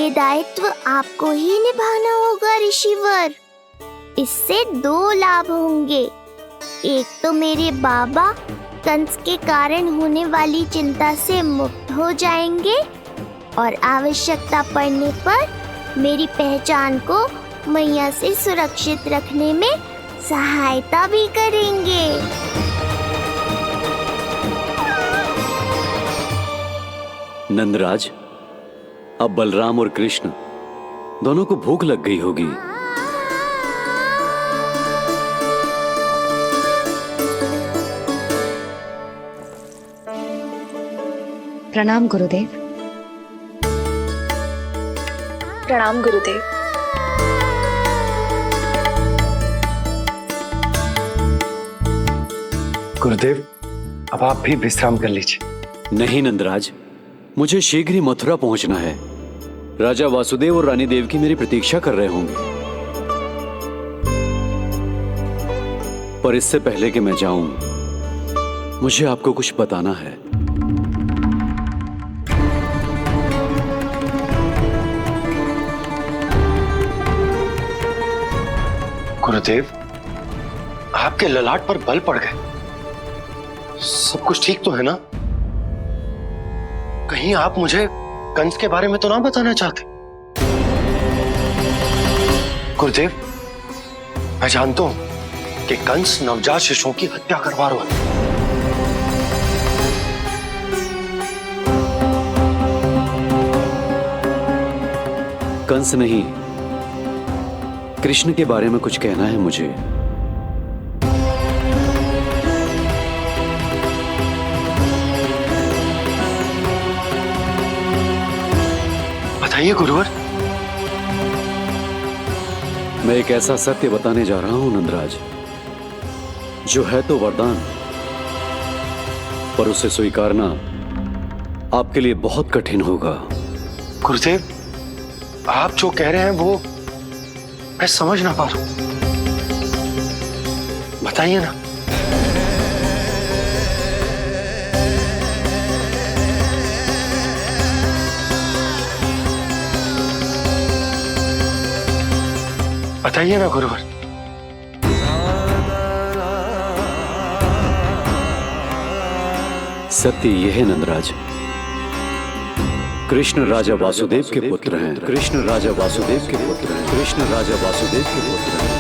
ये दायित्व आपको ही निभाना होगा ऋषिवर। इससे 2 लाभ होंगे। एक तो मेरे बाबा कंस के कारण होने वाली चिंता से मुक्त हो जाएंगे और आवश्यकता पड़ने पर मेरी पहचान को मैया से सुरक्षित रखने में सहायता भी करेंगे। नंदराज, अब बलराम और कृष्ण दोनों को भूख लग गई होगी। प्रणाम गुरुदेव। प्रणाम गुरुदेव। गुरुदेव, अब आप भी विश्राम कर लीजिए। नहीं नंदराज, मुझे शीघ्र ही मथुरा पहुंचना है। राजा वासुदेव और रानी देवकी मेरी प्रतीक्षा कर रहे होंगे। पर इससे पहले कि मैं जाऊं, मुझे आपको कुछ बताना है। गुरुदेव, आपके ललाट पर बल पड़ गए। सब कुछ ठीक तो है ना? कहीं आप मुझे कंस के बारे में तो ना बताना चाहते? गुरुदेव, मैं जानता हूं कि कंस नवजात शिशुओं की हत्या करवा रहा है। कंस नहीं, कृष्ण के बारे में कुछ कहना है मुझे। बताइए गुरुवर। मैं एक ऐसा सत्य बताने जा रहा हूं नंदराज, जो है तो वरदान, पर उसे स्वीकारना आपके लिए बहुत कठिन होगा। गुरुदेव, आप जो कह रहे हैं वो मैं समझ ना पा रहा हूं। बताइए ना। बताइए ना गुरुवर। सत्य यह है नंदराज, कृष्ण राजा वासुदेव के पुत्र हैं। कृष्ण राजा वासुदेव के पुत्र हैं। कृष्ण राजा वासुदेव के पुत्र हैं।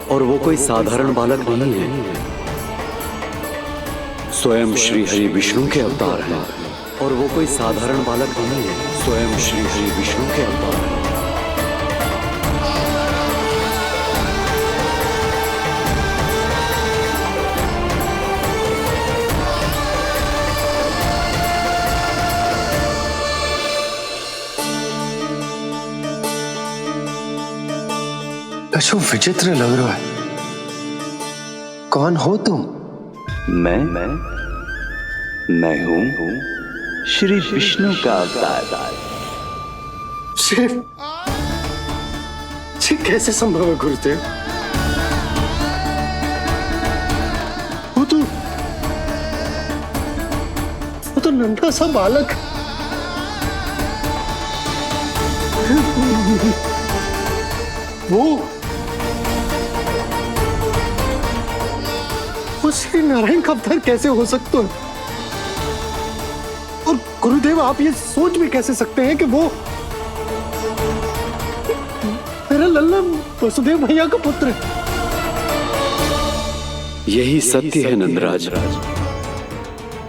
और वो कोई साधारण बालक नहीं है, स्वयं श्री हरि विष्णु के अवतार हैं। और वो कोई साधारण बालक नहीं है, स्वयं श्री हरि विष्णु के अवतार हैं। कछु विचित्र लग रहा है। कौन हो तुम? मैं हूं श्री विष्णु का अवतार। कैसे संभव है गुरुदेव? वो तो नन्हा सा बालक। वो श्री नारायण का अवतार कैसे हो सकता है? और गुरुदेव, आप ये सोच भी कैसे सकते हैं कि वो मेरा लल्ला वसुदेव भैया का पुत्र है? यही सत्य है नंदराज,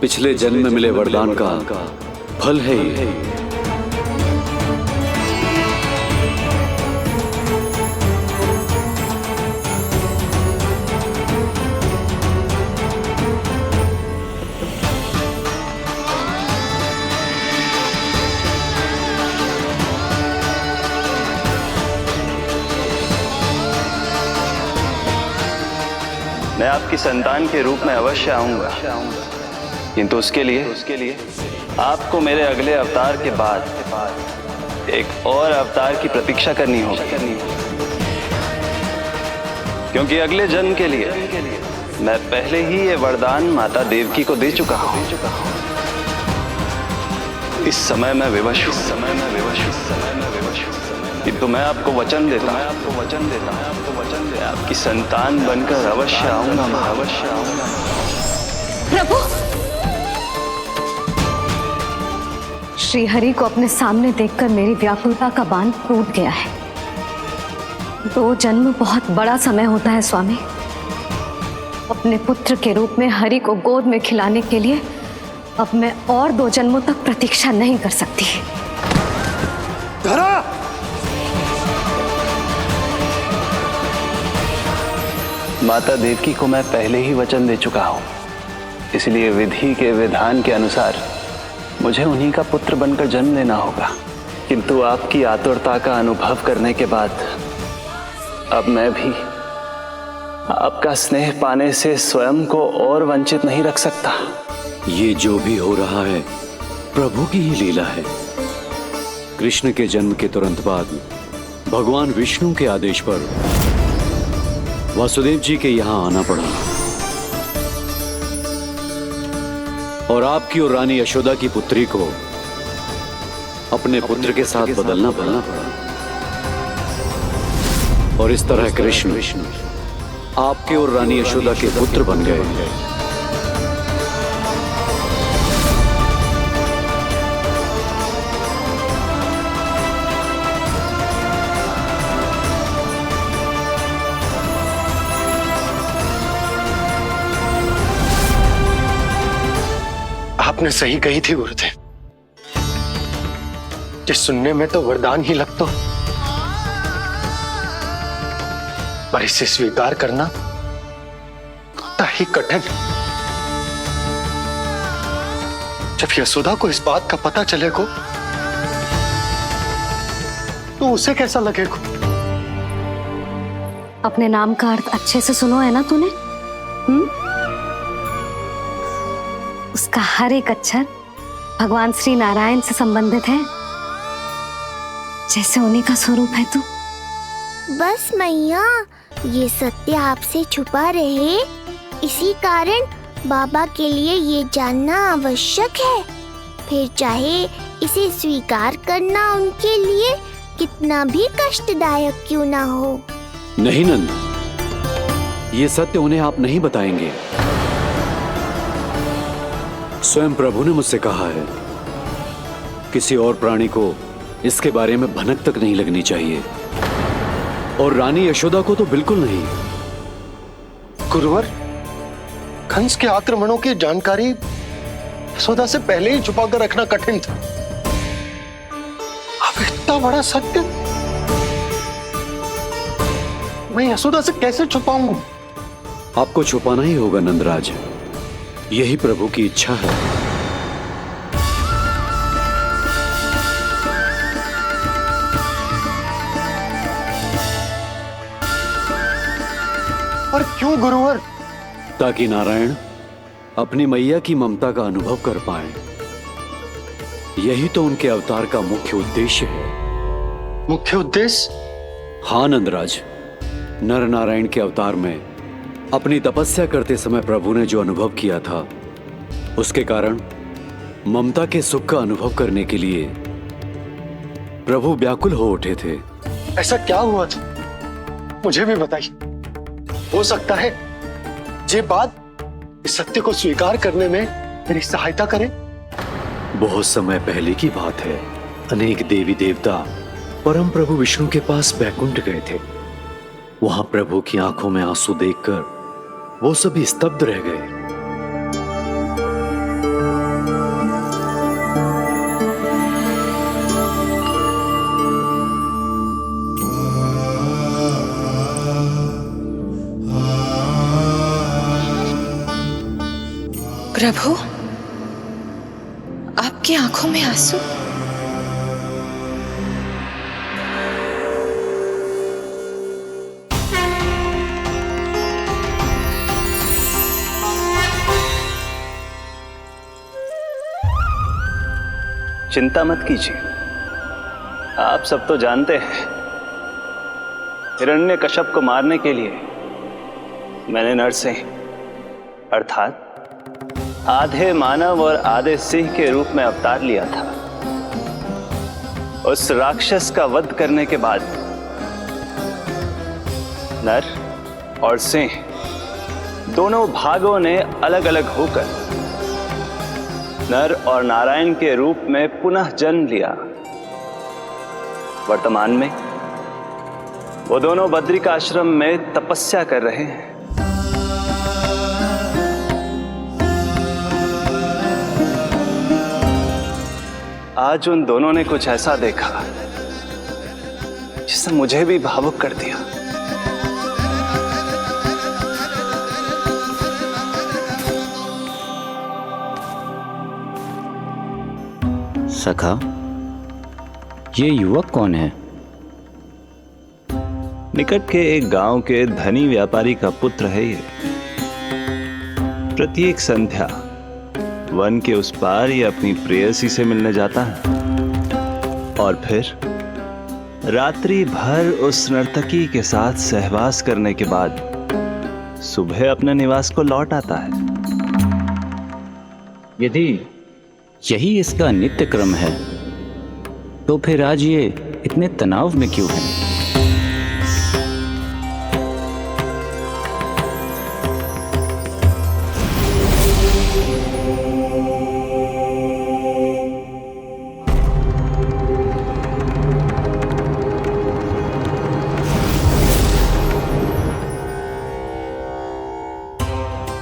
पिछले जन्म में मिले वरदान का फल है ये। मैं आपकी संतान के रूप में अवश्य आऊंगा, किंतु उसके लिए आपको मेरे अगले अवतार के बाद एक और अवतार की प्रतीक्षा करनी होगी, क्योंकि अगले जन्म के लिए मैं पहले ही ये वरदान माता देवकी को दे चुका हूँ। इस समय मैं विवश हूँ, किंतु मैं आपको वचन देता आपकी संतान बनकर अवश्य आऊंगा, मैं अवश्य आऊंगा। प्रभु, श्रीहरि को अपने सामने देखकर मेरी व्याकुलता का बांध टूट गया है। 2 जन्म बहुत बड़ा समय होता है स्वामी। अपने पुत्र के रूप में हरि को गोद में खिलाने के लिए अब मैं और 2 जन्मों तक प्रतीक्षा नहीं कर सकती। धरा! माता देवकी को मैं पहले ही वचन दे चुका हूं, इसलिए विधि के विधान के अनुसार मुझे उन्हीं का पुत्र बनकर जन्म लेना होगा। किंतु आपकी आतुरता का अनुभव करने के बाद अब मैं भी आपका स्नेह पाने से स्वयं को और वंचित नहीं रख सकता। ये जो भी हो रहा है प्रभु की ही लीला है। कृष्ण के जन्म के तुरंत बाद भगवान विष्णु के आदेश पर वासुदेव जी के यहाँ आना पड़ा और आपकी और रानी यशोदा की पुत्री को अपने पुत्र के साथ बदलना पड़ा और इस तरह कृष्ण आपके और रानी यशोदा के पुत्र बन गए। आपने सही कही थी गुरुदेव, जिस सुनने में तो वरदान ही लगता, पर इसे स्वीकार करना उतना ही कठिन। जब यशोदा को इस बात का पता चलेगा तो उसे कैसा लगेगा? अपने नाम का अर्थ अच्छे से सुनो है ना तूने? उसका हर एक अक्षर भगवान श्री नारायण से संबंधित है, जैसे उन्हीं का स्वरूप है तू। बस मैया, ये सत्य आपसे छुपा रहे, इसी कारण बाबा के लिए ये जानना आवश्यक है। फिर चाहे इसे स्वीकार करना उनके लिए कितना भी कष्टदायक क्यों ना हो। नहीं नंद, ये सत्य उन्हें आप नहीं बताएंगे। स्वयं प्रभु ने मुझसे कहा है किसी और प्राणी को इसके बारे में भनक तक नहीं लगनी चाहिए, और रानी यशोदा को तो बिल्कुल नहीं। गुरुवर, कंस के आक्रमणों की जानकारी यशोदा से पहले ही छुपाकर रखना कठिन था। अब इतना बड़ा सत्य मैं यशोदा से कैसे छुपाऊंगा? आपको छुपाना ही होगा नंदराज, यही प्रभु की इच्छा है। पर क्यों गुरुवर? ताकि नारायण अपनी मैया की ममता का अनुभव कर पाए। यही तो उनके अवतार का मुख्य उद्देश्य है। मुख्य उद्देश्य? हाँ नंदराज, नर नारायण के अवतार में अपनी तपस्या करते समय प्रभु ने जो अनुभव किया था, उसके कारण ममता के सुख का अनुभव करने के लिए प्रभु व्याकुल हो उठे थे। ऐसा क्या हुआ था, मुझे भी बताइए। हो सकता है ये बात इस सत्य को स्वीकार करने में मेरी सहायता करे। बहुत समय पहले की बात है, अनेक देवी देवता परम प्रभु विष्णु के पास बैकुंठ गए थे। वहां प्रभु की आंखों में आंसू देखकर वो सभी स्तब्ध रह गए। प्रभु, आपकी आंखों में आंसू? चिंता मत कीजिए, आप सब तो जानते हैं हिरण्यकश्यप को मारने के लिए मैंने नरसिंह अर्थात आधे मानव और आधे सिंह के रूप में अवतार लिया था। उस राक्षस का वध करने के बाद नर और सिंह दोनों भागों ने अलग अलग होकर नर और नारायण के रूप में पुनः जन्म लिया। वर्तमान में वो दोनों बद्रिकाश्रम में तपस्या कर रहे हैं। आज उन दोनों ने कुछ ऐसा देखा जिसने मुझे भी भावुक कर दिया। सखा, ये युवक कौन है? निकट के एक गांव के धनी व्यापारी का पुत्र है ये। प्रत्येक संध्या वन के उस पार ये अपनी प्रेयसी से मिलने जाता है और फिर रात्रि भर उस नर्तकी के साथ सहवास करने के बाद सुबह अपने निवास को लौट आता है। यदि यही इसका नित्य क्रम है तो फिर आज ये इतने तनाव में क्यों है?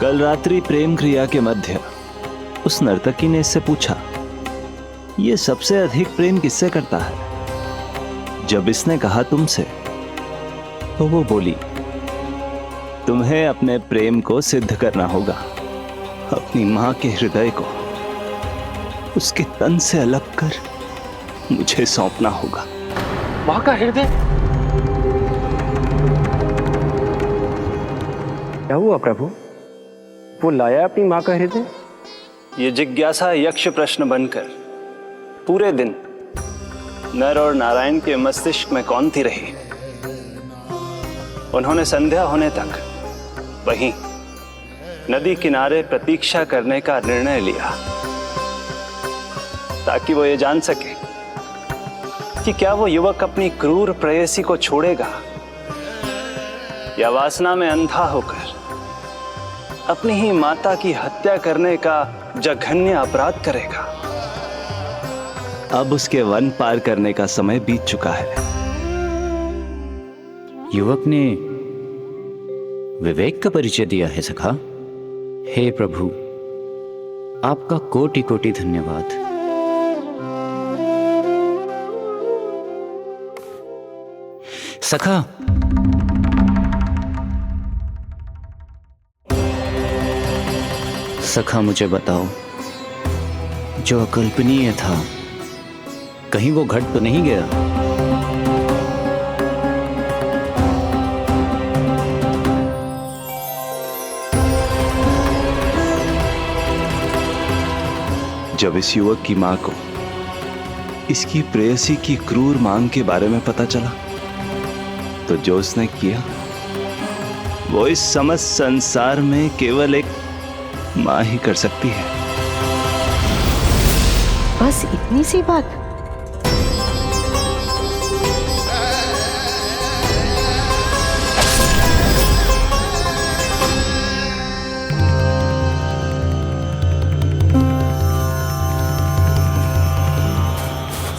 कल रात्रि प्रेम क्रिया के मध्य उस नर्तकी ने इससे पूछा, ये सबसे अधिक प्रेम किससे करता है? जब इसने कहा तुमसे, तो वो बोली, तुम्हें अपने प्रेम को सिद्ध करना होगा। अपनी मां के हृदय को उसके तन से अलग कर मुझे सौंपना होगा। मां का हृदय? क्या हुआ प्रभु? वो लाया अपनी मां का हृदय? ये जिज्ञासा यक्ष प्रश्न बनकर पूरे दिन नर और नारायण के मस्तिष्क में कौंधती रही। उन्होंने संध्या होने तक वहीं नदी किनारे प्रतीक्षा करने का निर्णय लिया ताकि वो ये जान सके कि क्या वो युवक अपनी क्रूर प्रेयसी को छोड़ेगा या वासना में अंधा होकर अपनी ही माता की हत्या करने का जघन्य अपराध करेगा। अब उसके वन पार करने का समय बीत चुका है। युवक ने विवेक का परिचय दिया है सखा। हे प्रभु, आपका कोटि कोटि धन्यवाद। सखा, सखा मुझे बताओ, जो अकल्पनीय था कहीं वो घट तो नहीं गया? जब इस युवक की मां को इसकी प्रेयसी की क्रूर मांग के बारे में पता चला तो जो उसने किया वो इस समस्त संसार में केवल एक मां ही कर सकती है। बस इतनी सी बात?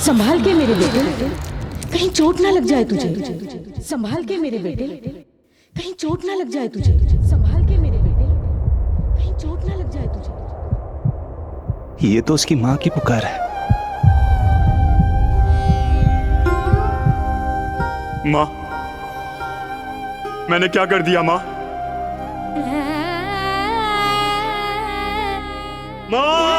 संभाल के मेरे बेटे, कहीं चोट ना लग जाए तुझे। संभाल के मेरे बेटे, कहीं चोट ना लग जाए तुझे। संभाल के मेरे बेटे, कहीं चोट ना लग जाए तुझे। ये तो उसकी मां की पुकार है। मां, मैंने क्या कर दिया मां? मां!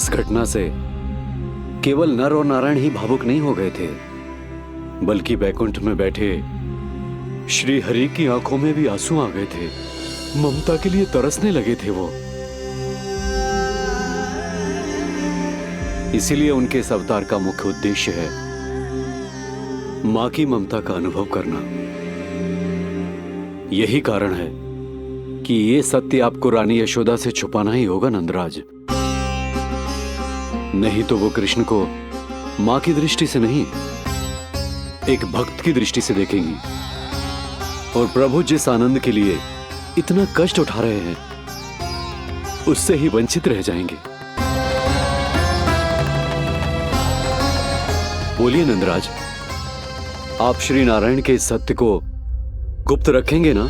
इस घटना से केवल नर और नारायण ही भावुक नहीं हो गए थे, बल्कि बैकुंठ में बैठे श्री हरि की आंखों में भी आंसू आ गए थे। ममता के लिए तरसने लगे थे वो। इसीलिए उनके इस अवतार का मुख्य उद्देश्य है मां की ममता का अनुभव करना। यही कारण है कि ये सत्य आपको रानी यशोदा से छुपाना ही होगा नंदराज। नहीं तो वो कृष्ण को मां की दृष्टि से नहीं, एक भक्त की दृष्टि से देखेंगी, और प्रभु जिस आनंद के लिए इतना कष्ट उठा रहे हैं उससे ही वंचित रह जाएंगे। बोलिए नंदराज, आप श्री नारायण के इस सत्य को गुप्त रखेंगे ना?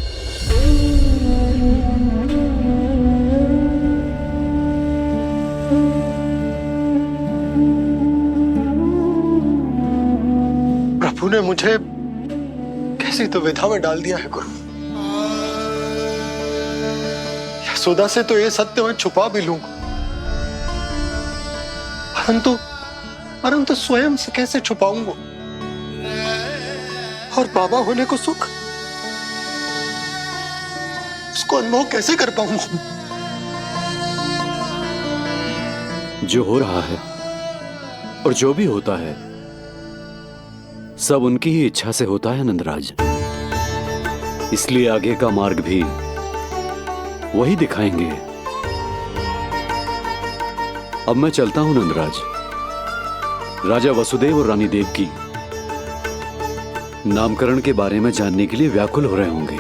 प्रभु ने मुझे कैसी दुविधा में डाल दिया है गुरु। यशोदा से तो ये सत्य मैं छुपा भी लूंगा, परंतु स्वयं से कैसे छुपाऊंगा? और बाबा होने को सुख, उसको अनुभव कैसे कर पाऊंगा? जो हो रहा है और जो भी होता है सब उनकी ही इच्छा से होता है नंदराज। इसलिए आगे का मार्ग भी वही दिखाएंगे। अब मैं चलता हूं नंदराज। राजा वसुदेव और रानी देवकी नामकरण के बारे में जानने के लिए व्याकुल हो रहे होंगे।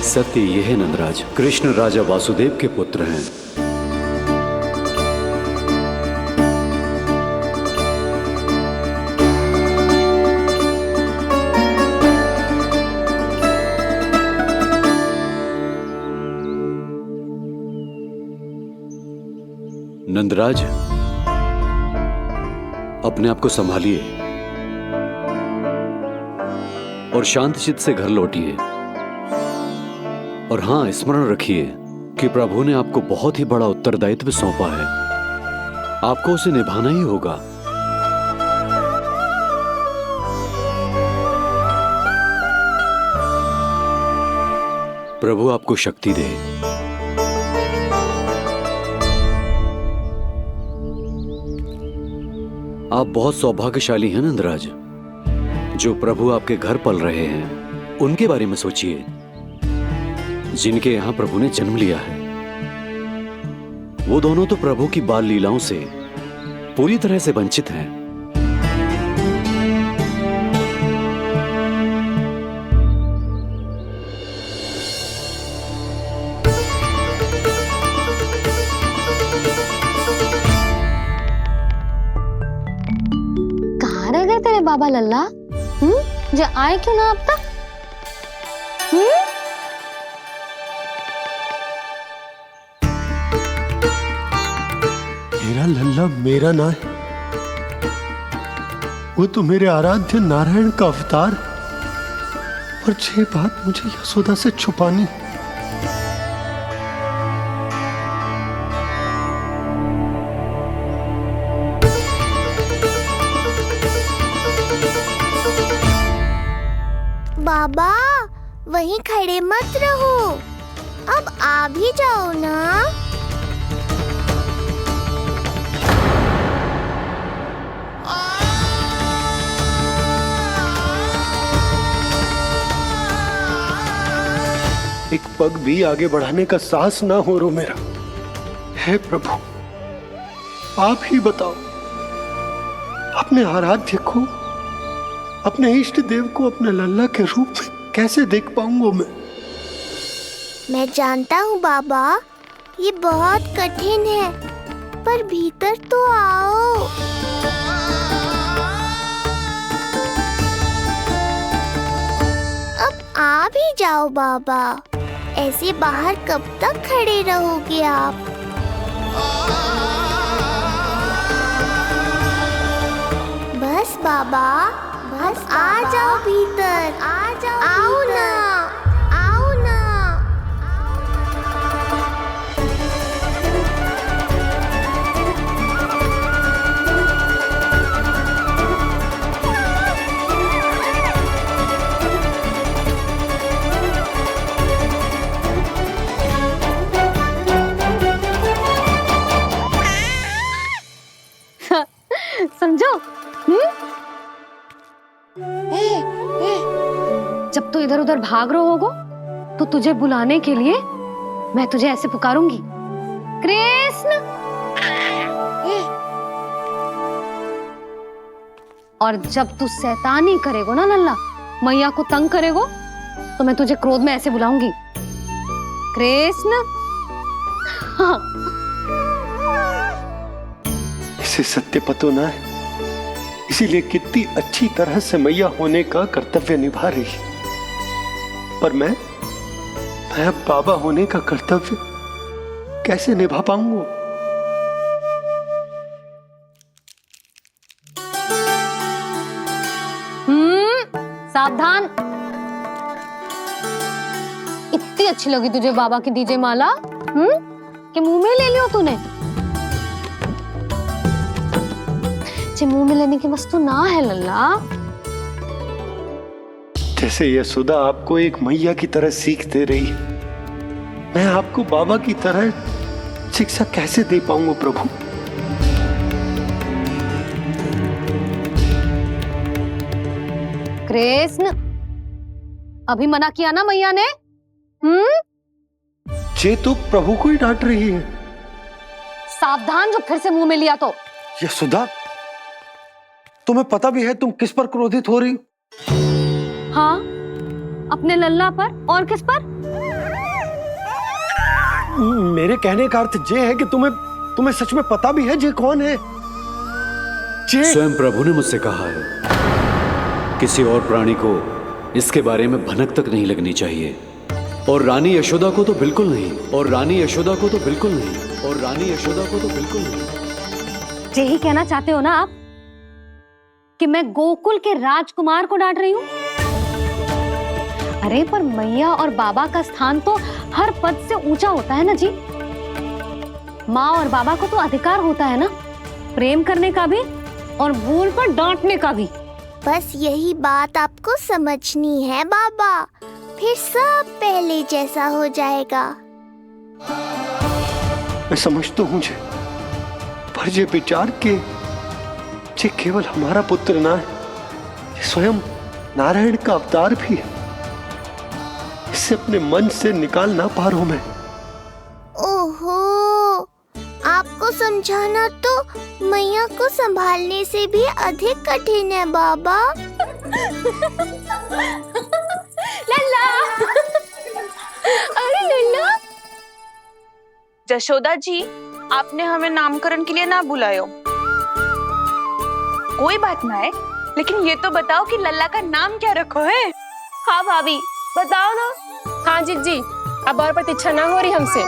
सत्य यह है नंदराज, कृष्ण राजा वासुदेव के पुत्र हैं। नंदराज, अपने आप को संभालिए और शांत चित्त से घर लौटिए। और हां, स्मरण रखिए कि प्रभु ने आपको बहुत ही बड़ा उत्तरदायित्व सौंपा है, आपको उसे निभाना ही होगा। प्रभु आपको शक्ति दे। आप बहुत सौभाग्यशाली हैं नंदराज। जो प्रभु आपके घर पल रहे हैं उनके बारे में सोचिए, जिनके यहां प्रभु ने जन्म लिया है। वो दोनों तो प्रभु की बाल लीलाओं से पूरी तरह से वंचित हैं। कहाँ रह गए तेरे बाबा लल्ला? जो आए क्यों ना अब तक? मेरा लल्ला मेरा ना है, वो तो मेरे आराध्य नारायण का अवतार, और ये बात मुझे यशोदा से छुपानी। बाबा, वहीं खड़े मत रहो, अब आ भी जाओ ना। एक पग भी आगे बढ़ाने का साहस ना हो रो मेरा। हे प्रभु, आप ही बताओ, अपने आराध्य को, अपने इष्ट देव को अपने लल्ला के रूप में कैसे देख पाऊंगा मैं जानता हूँ बाबा, ये बहुत कठिन है, पर भीतर तो आओ। अब आ भी जाओ बाबा, ऐसे बाहर कब तक खड़े रहोगे आप? बस बाबा, बस आ जाओ भीतर, आ जाओ, आओ ना, आओ ना। समझो? जब तू इधर उधर भाग रहा होगा तो तुझे बुलाने के लिए मैं तुझे ऐसे पुकारूंगी, कृष्ण। और जब तू शैतानी करेगो ना लल्ला, मैया को तंग करेगो, तो मैं तुझे क्रोध में ऐसे बुलाऊंगी, कृष्ण। हाँ। इसे सत्य पतो ना है, इसीलिए कितनी अच्छी तरह से मैया होने का कर्तव्य निभा रही, पर मैं अब बाबा होने का कर्तव्य कैसे निभा पाऊंगा? सावधान। इतनी अच्छी लगी तुझे बाबा की दीजे माला, कि मुंह में ले लियो तूने? मुंह में लेने की वस्तु ना है लल्ला। जैसे यशोदा आपको एक मैया की तरह सीख दे रही है, मैं आपको बाबा की तरह शिक्षा कैसे दे पाऊंगा प्रभु? कृष्ण, अभी मना किया ना मैया ने? ये तो प्रभु को ही डांट रही है। सावधान, जो फिर से मुंह में लिया तो। यशोदा, तुम्हें पता भी है तुम किस पर क्रोधित हो रही? हाँ, अपने लल्ला पर। और किस पर? मेरे कहने का अर्थ ये है कि तुम्हें सच में पता भी है ये कौन है? स्वयं प्रभु ने मुझसे कहा है, किसी और प्राणी को इसके बारे में भनक तक नहीं लगनी चाहिए, और रानी यशोदा को तो बिल्कुल नहीं, और रानी यशोदा को तो बिल्कुल नहीं, और रानी यशोदा को तो बिल्कुल नहीं। यही कहना चाहते हो ना आप कि मैं गोकुल के राजकुमार को डांट रही हूँ? अरे पर मैया और बाबा का स्थान तो हर पद से ऊंचा होता है ना जी। माँ और बाबा को तो अधिकार होता है ना, प्रेम करने का भी और भूल पर डांटने का भी। बस यही बात आपको समझनी है बाबा, फिर सब पहले जैसा हो जाएगा। मैं समझ तो हूँ, पर ये विचार के ये केवल हमारा पुत्र ना है, ये स्वयं नारायण का अवतार भी है। इसे अपने मन से निकाल ना पा रहा हूं मैं। ओहो, आपको समझाना तो मैया को संभालने से भी अधिक कठिन है बाबा। लल्ला, अरे लल्ला। जशोदा जी, आपने हमें नामकरण के लिए ना बुलायो। कोई बात ना है, लेकिन ये तो बताओ कि लल्ला का नाम क्या रखो है? हाँ भाभी, बताओ ना। हाँ जी, अब और प्रतीक्षा ना हो रही हमसे।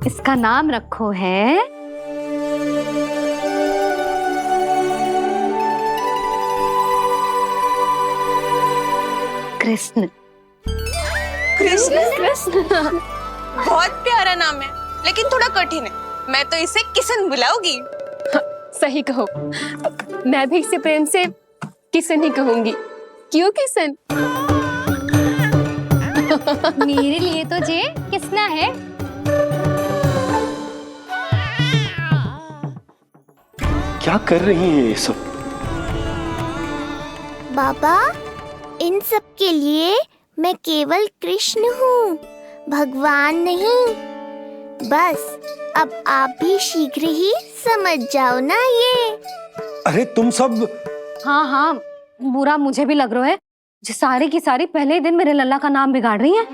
इसका नाम रखो है कृष्ण। कृष्ण? कृष्ण बहुत प्यारा नाम है, लेकिन थोड़ा कठिन है। मैं तो इसे किशन बुलाऊंगी। सही कहो, मैं भी इसे प्रेम से किशन ही कहूंगी। क्यों किशन? मेरे लिए तो जे किसना है। क्या कर रही हैं ये सब? बाबा, इन सब के लिए मैं केवल कृष्ण हूँ, भगवान नहीं। बस अब आप भी शीघ्र ही समझ जाओ ना ये। अरे तुम सब। हाँ हाँ, बुरा मुझे भी लग रहा है जो सारी की सारी पहले ही दिन मेरे लल्ला का नाम बिगाड़ रही हैं।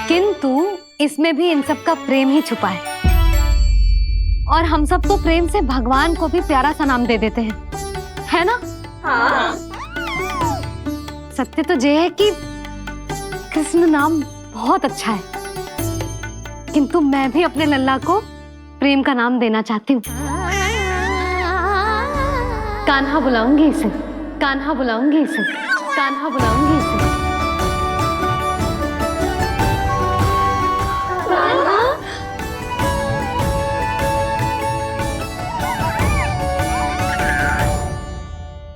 किंतु इसमें भी इन सब का प्रेम ही छुपा है, और हम सब तो प्रेम से भगवान को भी प्यारा सा नाम दे देते हैं, है ना? हाँ। सत्य तो ये है कि कृष्ण नाम बहुत अच्छा है, किंतु मैं भी अपने लल्ला को प्रेम का नाम देना चाहती हूँ। कान्हा बुलाऊंगी इसे, कान्हा बुलाऊंगी इसे, कान्हा बुलाऊंगी इसे।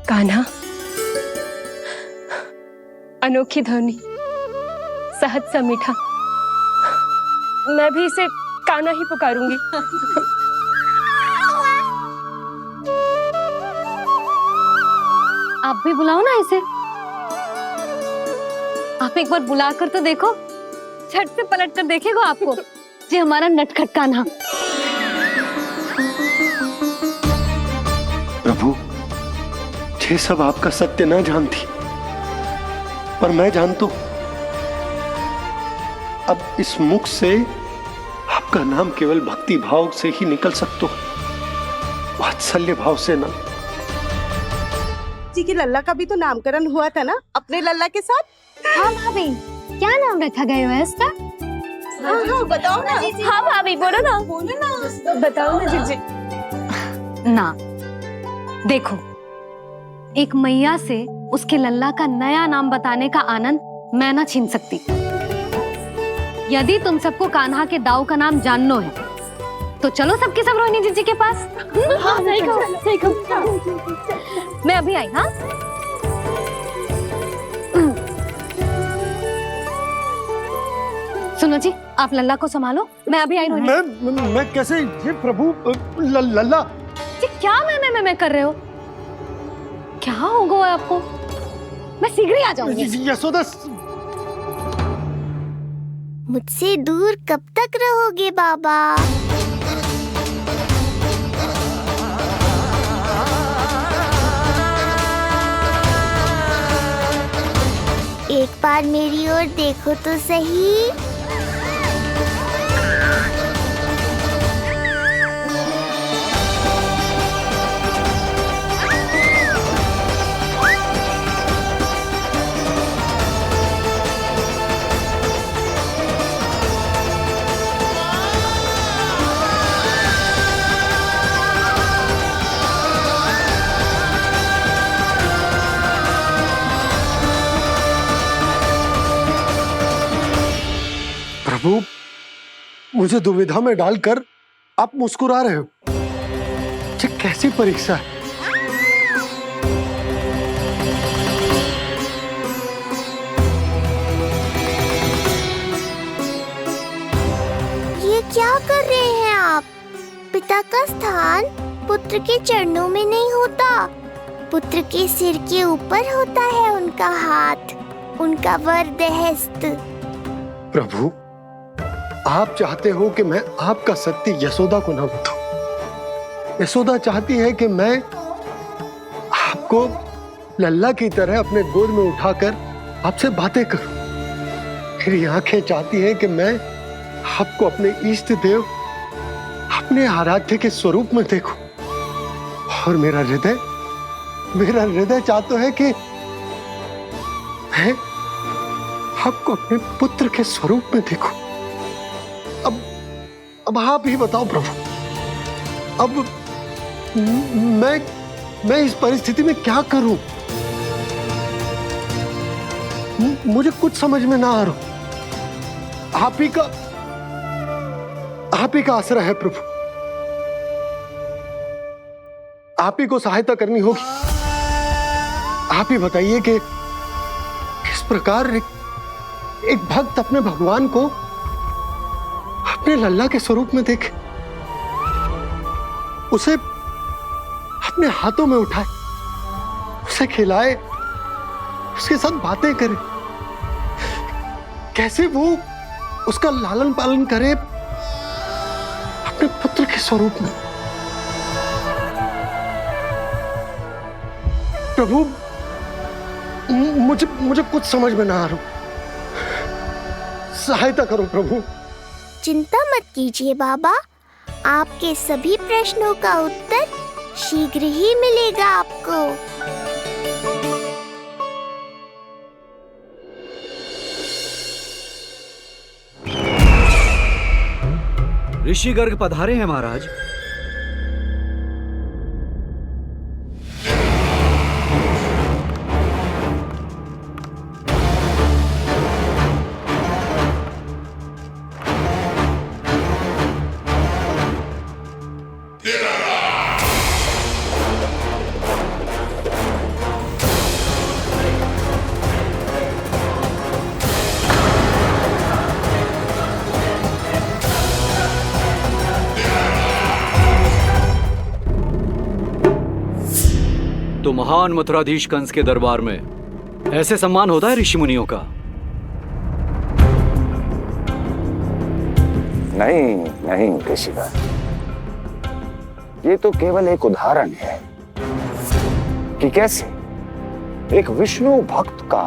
कान्हा, अनोखी ध्वनि, सहज सा मीठा, मैं भी इसे कान्हा ही पुकारूंगी। आप भी बुलाओ ना इसे। आप एक बार बुला कर तो देखो, झट से पलट कर देखेगा आपको ये हमारा नटखट कान्हा। प्रभु, ये सब आपका सत्य ना जानती, पर मैं जानता हूं। अब इस मुख से आपका नाम केवल भक्ति भाव से ही निकल सकता है, वात्सल्य भाव से ना। जी की लल्ला का भी तो नामकरण हुआ था ना अपने लल्ला के साथ। हाँ भाभी, क्या नाम रखा गया है इसका? हाँ, बताओ ना। हाँ भाभी, बोलो ना, बताओ ना जीजी। ना, देखो, एक मैया से उसके लल्ला का नया नाम बताने का आनंद मैं ना छीन सकती। यदि तुम सबको कान्हा के दाऊ का नाम जानना है तो चलो सबके सब रोहिणी जीजी के पास। हाँ, सही कहो, सही कहो। मैं अभी आई। हाँ, सुनो जी, आप लल्ला को संभालो, मैं अभी आई। रोहिणी, मैं कैसे? ये प्रभु, लल्ला। जी क्या मैं कर रहे हो? क्या हो गया आपको? मैं शीघ्र ही आ जाऊंगी। यशोदा, मुझसे दूर कब तक रहोगे बाबा? एक बार मेरी ओर देखो तो सही। प्रभु, मुझे दुविधा में डालकर आप मुस्कुरा रहे हो। ये कैसी परीक्षा है? ये क्या कर रहे हैं आप? पिता का स्थान पुत्र के चरणों में नहीं होता, पुत्र के सिर के ऊपर होता है उनका हाथ, उनका वरदहस्त। प्रभु, आप चाहते हो कि मैं आपका सत्य यशोदा को ना बताऊं। यशोदा चाहती है कि मैं आपको लल्ला की तरह अपने गोद में उठाकर आपसे बातें करूं। मेरी आंखें चाहती हैं कि मैं आपको अपने इष्ट देव, अपने आराध्य के स्वरूप में देखूं, और मेरा हृदय चाहता है कि मैं आपको अपने पुत्र के स्वरूप में देखूं। अब आप ही बताओ प्रभु, अब मैं इस परिस्थिति में क्या करूं? मुझे कुछ समझ में ना आ रहा। आप ही का आसरा है प्रभु, आप ही को सहायता करनी होगी। आप ही बताइए कि किस प्रकार एक भक्त अपने भगवान को अपने लल्ला के स्वरूप में देखे, उसे अपने हाथों में उठाए, उसे खिलाए, उसके साथ बातें करे, कैसे वो उसका लालन पालन करे, स्वरूप में। प्रभु, मुझे कुछ समझ में ना आ रहा, सहायता करो प्रभु। चिंता मत कीजिए बाबा, आपके सभी प्रश्नों का उत्तर शीघ्र ही मिलेगा आपको। ऋषि गर्ग पधारे हैं महाराज। तो महान मथुराधीश कंस के दरबार में ऐसे सम्मान होता है ऋषि मुनियों का? नहीं नहीं ऋषिवर, ये तो केवल एक उदाहरण है कि कैसे एक विष्णु भक्त का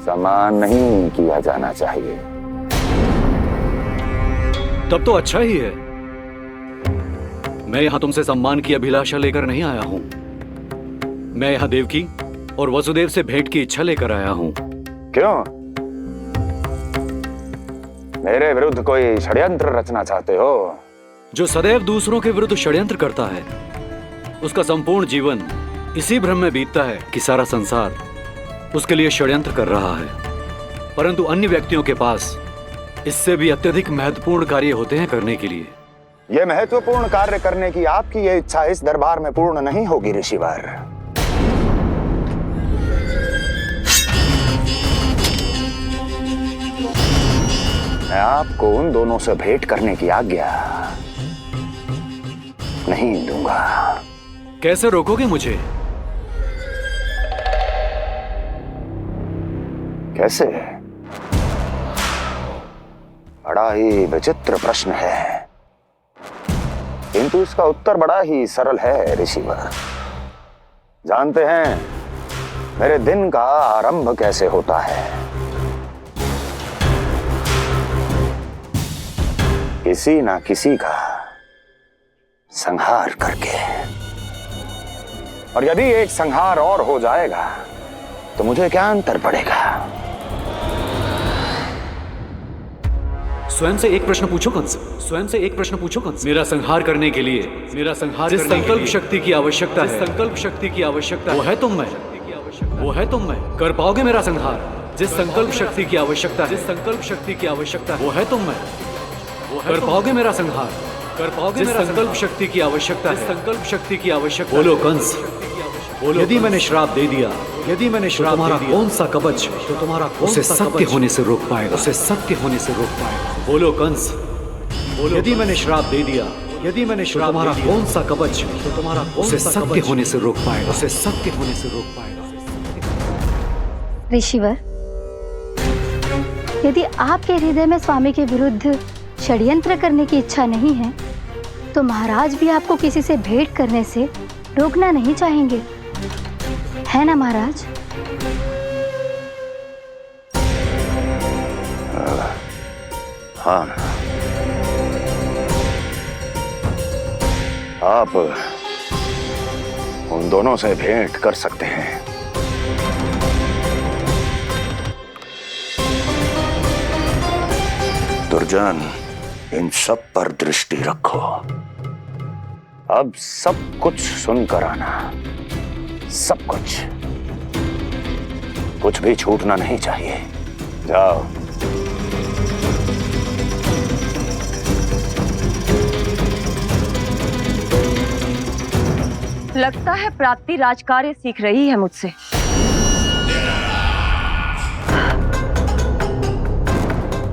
सम्मान नहीं किया जाना चाहिए। तब तो अच्छा ही है। मैं यहां तुमसे सम्मान की अभिलाषा लेकर नहीं आया हूं। मैं यहां देवकी और वसुदेव से भेंट की इच्छा लेकर आया हूं। क्यों? मेरे विरुद्ध कोई षड्यंत्र रचना चाहते हो? जो सदैव दूसरों के विरुद्ध षड्यंत्र करता है, उसका संपूर्ण जीवन इसी भ्रम में बीतता है कि सारा संसार उसके लिए षड्यंत्र कर रहा है। परंतु अन्य व्यक्तियों के पास इससे भी अत्यधिक महत्वपूर्ण कार्य होते हैं करने के लिए। यह महत्वपूर्ण कार्य करने की आपकी यह इच्छा इस दरबार में पूर्ण नहीं होगी ऋषिवर। मैं आपको उन दोनों से भेंट करने की आज्ञा नहीं दूंगा। कैसे रोकोगे मुझे? कैसे? बड़ा ही विचित्र प्रश्न है, किंतु इसका उत्तर बड़ा ही सरल है ऋषिवर। जानते हैं मेरे दिन का आरंभ कैसे होता है? किसी ना किसी का संहार करके। और यदि एक संहार और हो जाएगा तो मुझे क्या अंतर पड़ेगा? स्वयं से एक प्रश्न पूछो कंस। स्वयं से एक प्रश्न पूछो कंस। मेरा संहार करने के लिए, जिस संकल्प शक्ति की आवश्यकता है, संकल्प शक्ति की आवश्यकता वो है तुम में, वो है तुम में। कर पाओगे मेरा संहार? जिस संकल्प शक्ति की आवश्यकता है, जिस संकल्प शक्ति की आवश्यकता वो है तुम में। कर पाओगे मेरा संहार? कर पाओगे मेरा संकल्प शक्ति की आवश्यकता है, संकल्प शक्ति की आवश्यकता। बोलो कंस, बोलो। यदि मैंने श्राप दे दिया, यदि मैंने श्राप तुम्हारा कौन सा कवच तो तुम्हारा उसे सत्य होने से रोक पाएगा? उसे सत्य होने से रोक पाएगा? बोलो कंस, बोलो। यदि मैंने श्राप दे दिया, यदि मैंने श्राप तुम्हारा कौन सा कवच तो तुम्हारा उसे सत्य होने से रोक पाएगा? उसे सत्य होने से रोक पाएगा? ऋषिवर, यदि आपके हृदय में स्वामी के विरुद्ध षड्यंत्र करने की इच्छा नहीं है तो महाराज भी आपको किसी से भेंट करने से रोकना नहीं चाहेंगे, है ना महाराज? हाँ, आप उन दोनों से भेंट कर सकते हैं। दुर्जन, इन सब पर दृष्टि रखो। अब सब कुछ सुनकर आना, सब कुछ, कुछ भी छूटना नहीं चाहिए। जाओ। लगता है प्राप्ति राजकार्य सीख रही है मुझसे।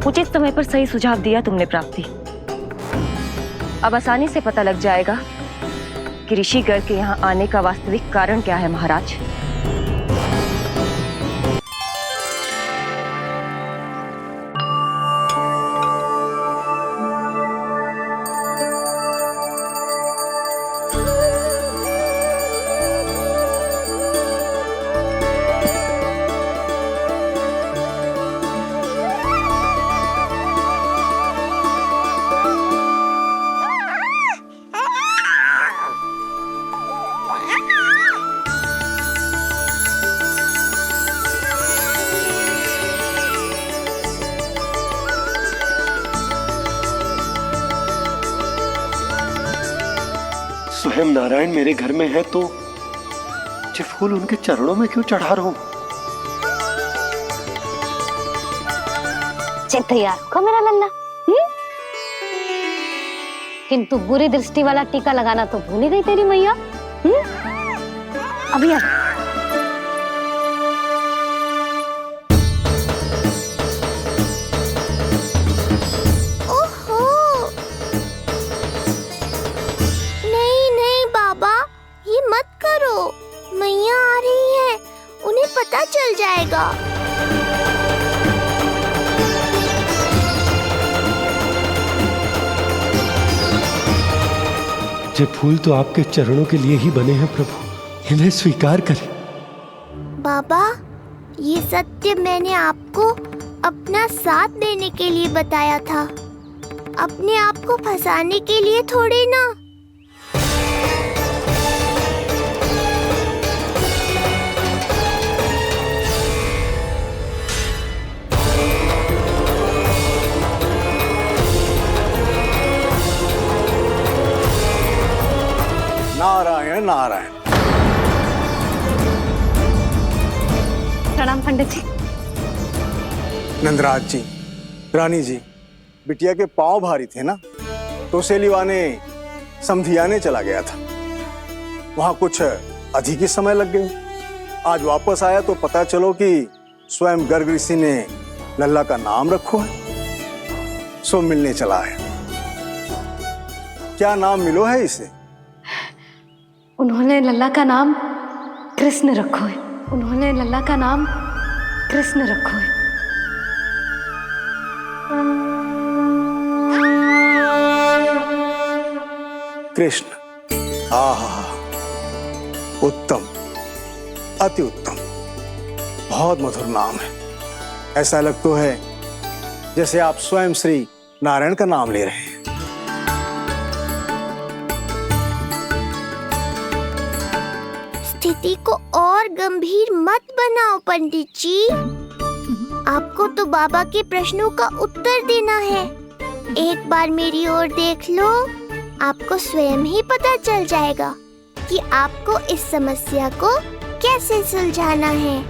उचित समय पर सही सुझाव दिया तुमने प्राप्ति। अब आसानी से पता लग जाएगा कि ऋषि गर्ग के यहाँ आने का वास्तविक कारण क्या है महाराज। स्वयं नारायण मेरे घर में है तो ये फूल उनके चरणों में क्यों चढ़ा रहा हूं? चल तैयार होगा मेरा लल्ला। किंतु बुरी दृष्टि वाला टीका लगाना तो भूल ही गई तेरी मैया। अभी आ। ओहो, नहीं नहीं बाबा, ये मत करो। मैया आ रही है, उन्हें पता चल जाएगा। ये फूल तो आपके चरणों के लिए ही बने हैं प्रभु, इन्हें स्वीकार करें। बाबा, ये सत्य मैंने आपको अपना साथ देने के लिए बताया था, अपने आप को फंसाने के लिए थोड़ी ना। नारायण नारायण। प्रणाम पंडित जी। नंदराज जी, रानी जी, बिटिया के पांव भारी थे ना, तो उसे लिवाने समधियाने चला गया था। वहां कुछ अधिक ही समय लग गया। आज वापस आया तो पता चलो कि स्वयं गर्ग ऋषि ने लल्ला का नाम रखो है, सो मिलने चला है। क्या नाम मिलो है इसे? उन्होंने लल्ला का नाम कृष्ण रखो है। उन्होंने लल्ला का नाम कृष्ण रखो है। कृष्ण, आहा, उत्तम, अति उत्तम, बहुत मधुर नाम है। ऐसा लगता है जैसे आप स्वयं श्री नारायण का नाम ले रहे हैं। स्थिति को और गंभीर मत बनाओ पंडित जी। आपको तो बाबा के प्रश्नों का उत्तर देना है। एक बार मेरी ओर देख लो, आपको स्वयं ही पता चल जाएगा कि आपको इस समस्या को कैसे सुलझाना है।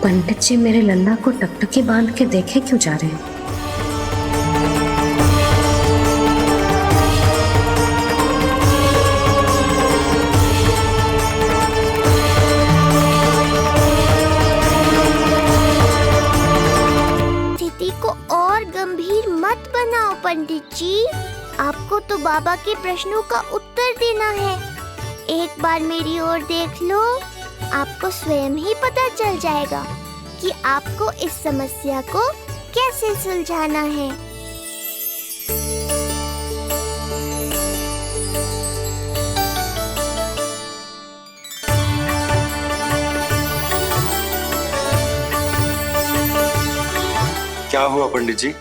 पंडित जी मेरे लल्ला को टकटकी बांध के देखे क्यों जा रहे हैं? स्थिति को और गंभीर मत बनाओ पंडित जी। आपको तो बाबा के प्रश्नों का उत्तर देना है। एक बार मेरी ओर देख लो, आपको स्वयं ही पता चल जाएगा कि आपको इस समस्या को कैसे सुलझाना है। क्या हुआ पंडित जी?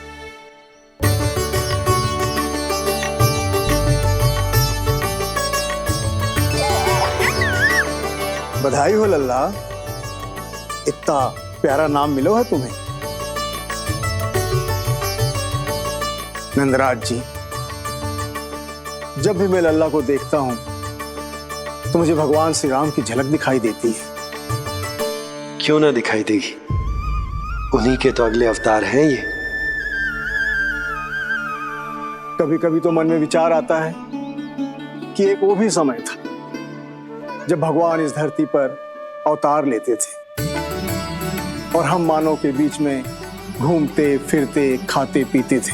बधाई हो लल्ला, इतना प्यारा नाम मिलो है तुम्हें। नंदराज जी, जब भी मैं लल्ला को देखता हूं तो मुझे भगवान श्री राम की झलक दिखाई देती है। क्यों ना दिखाई देगी, उन्हीं के तो अगले अवतार हैं ये। कभी कभी तो मन में विचार आता है कि एक वो भी समय था जब भगवान इस धरती पर अवतार लेते थे और हम मानव के बीच में घूमते फिरते खाते पीते थे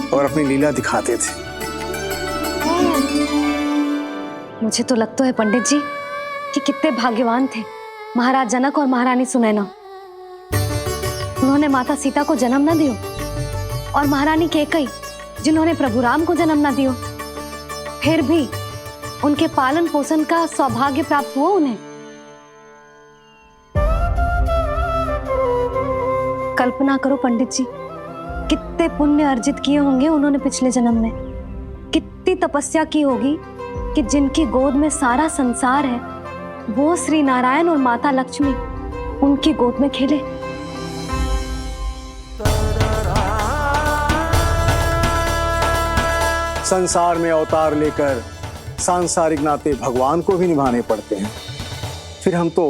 और अपनी लीला दिखाते थे। मुझे तो लगता है पंडित जी कि कितने भाग्यवान थे महाराज जनक और महारानी सुनैना। उन्होंने माता सीता को जन्म न दियो और महारानी कैकई जिन्होंने प्रभु राम को जन्म न दियो, फिर भी उनके पालन पोषण का सौभाग्य प्राप्त हुआ उन्हें। कल्पना करो पंडित जी, कितने पुण्य अर्जित किए होंगे उन्होंने पिछले जन्म में, कितनी तपस्या की होगी कि जिनकी गोद में सारा संसार है वो श्री नारायण और माता लक्ष्मी उनकी गोद में खेले। संसार में अवतार लेकर सांसारिक नाते भगवान को भी निभाने पड़ते हैं, फिर हम तो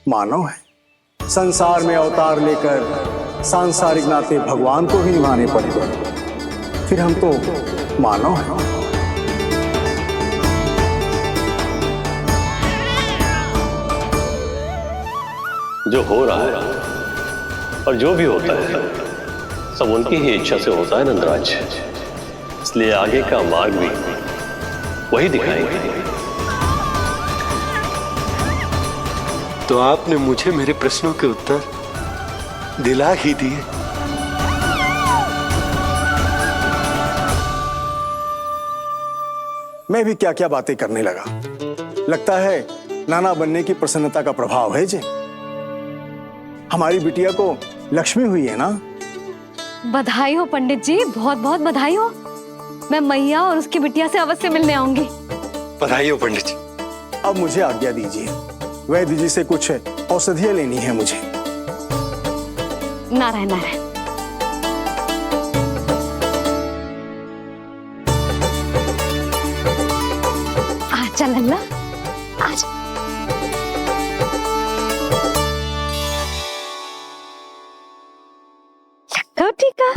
मानव हैं। संसार में अवतार लेकर सांसारिक नाते भगवान को भी निभाने पड़ते हैं, फिर हम तो मानव हैं। जो हो रहा है और जो भी होता है सब उनकी ही इच्छा से होता है नंदराज, इसलिए आगे का मार्ग भी वही दिखाएंगे। तो आपने मुझे मेरे प्रश्नों के उत्तर दिला ही दिए। मैं भी क्या क्या बातें करने लगा। लगता है नाना बनने की प्रसन्नता का प्रभाव है जी। हमारी बिटिया को लक्ष्मी हुई है ना। बधाई हो पंडित जी, बहुत बहुत बधाई हो। मैं मैया और उसकी बिटिया से अवश्य मिलने आऊंगी। बधाई हो पंडित जी। अब मुझे आज्ञा दीजिए, वैद्य जी से कुछ औषधियां लेनी है मुझे। नारायण नारायण। आजा लल्ला, आजा। ठीक है।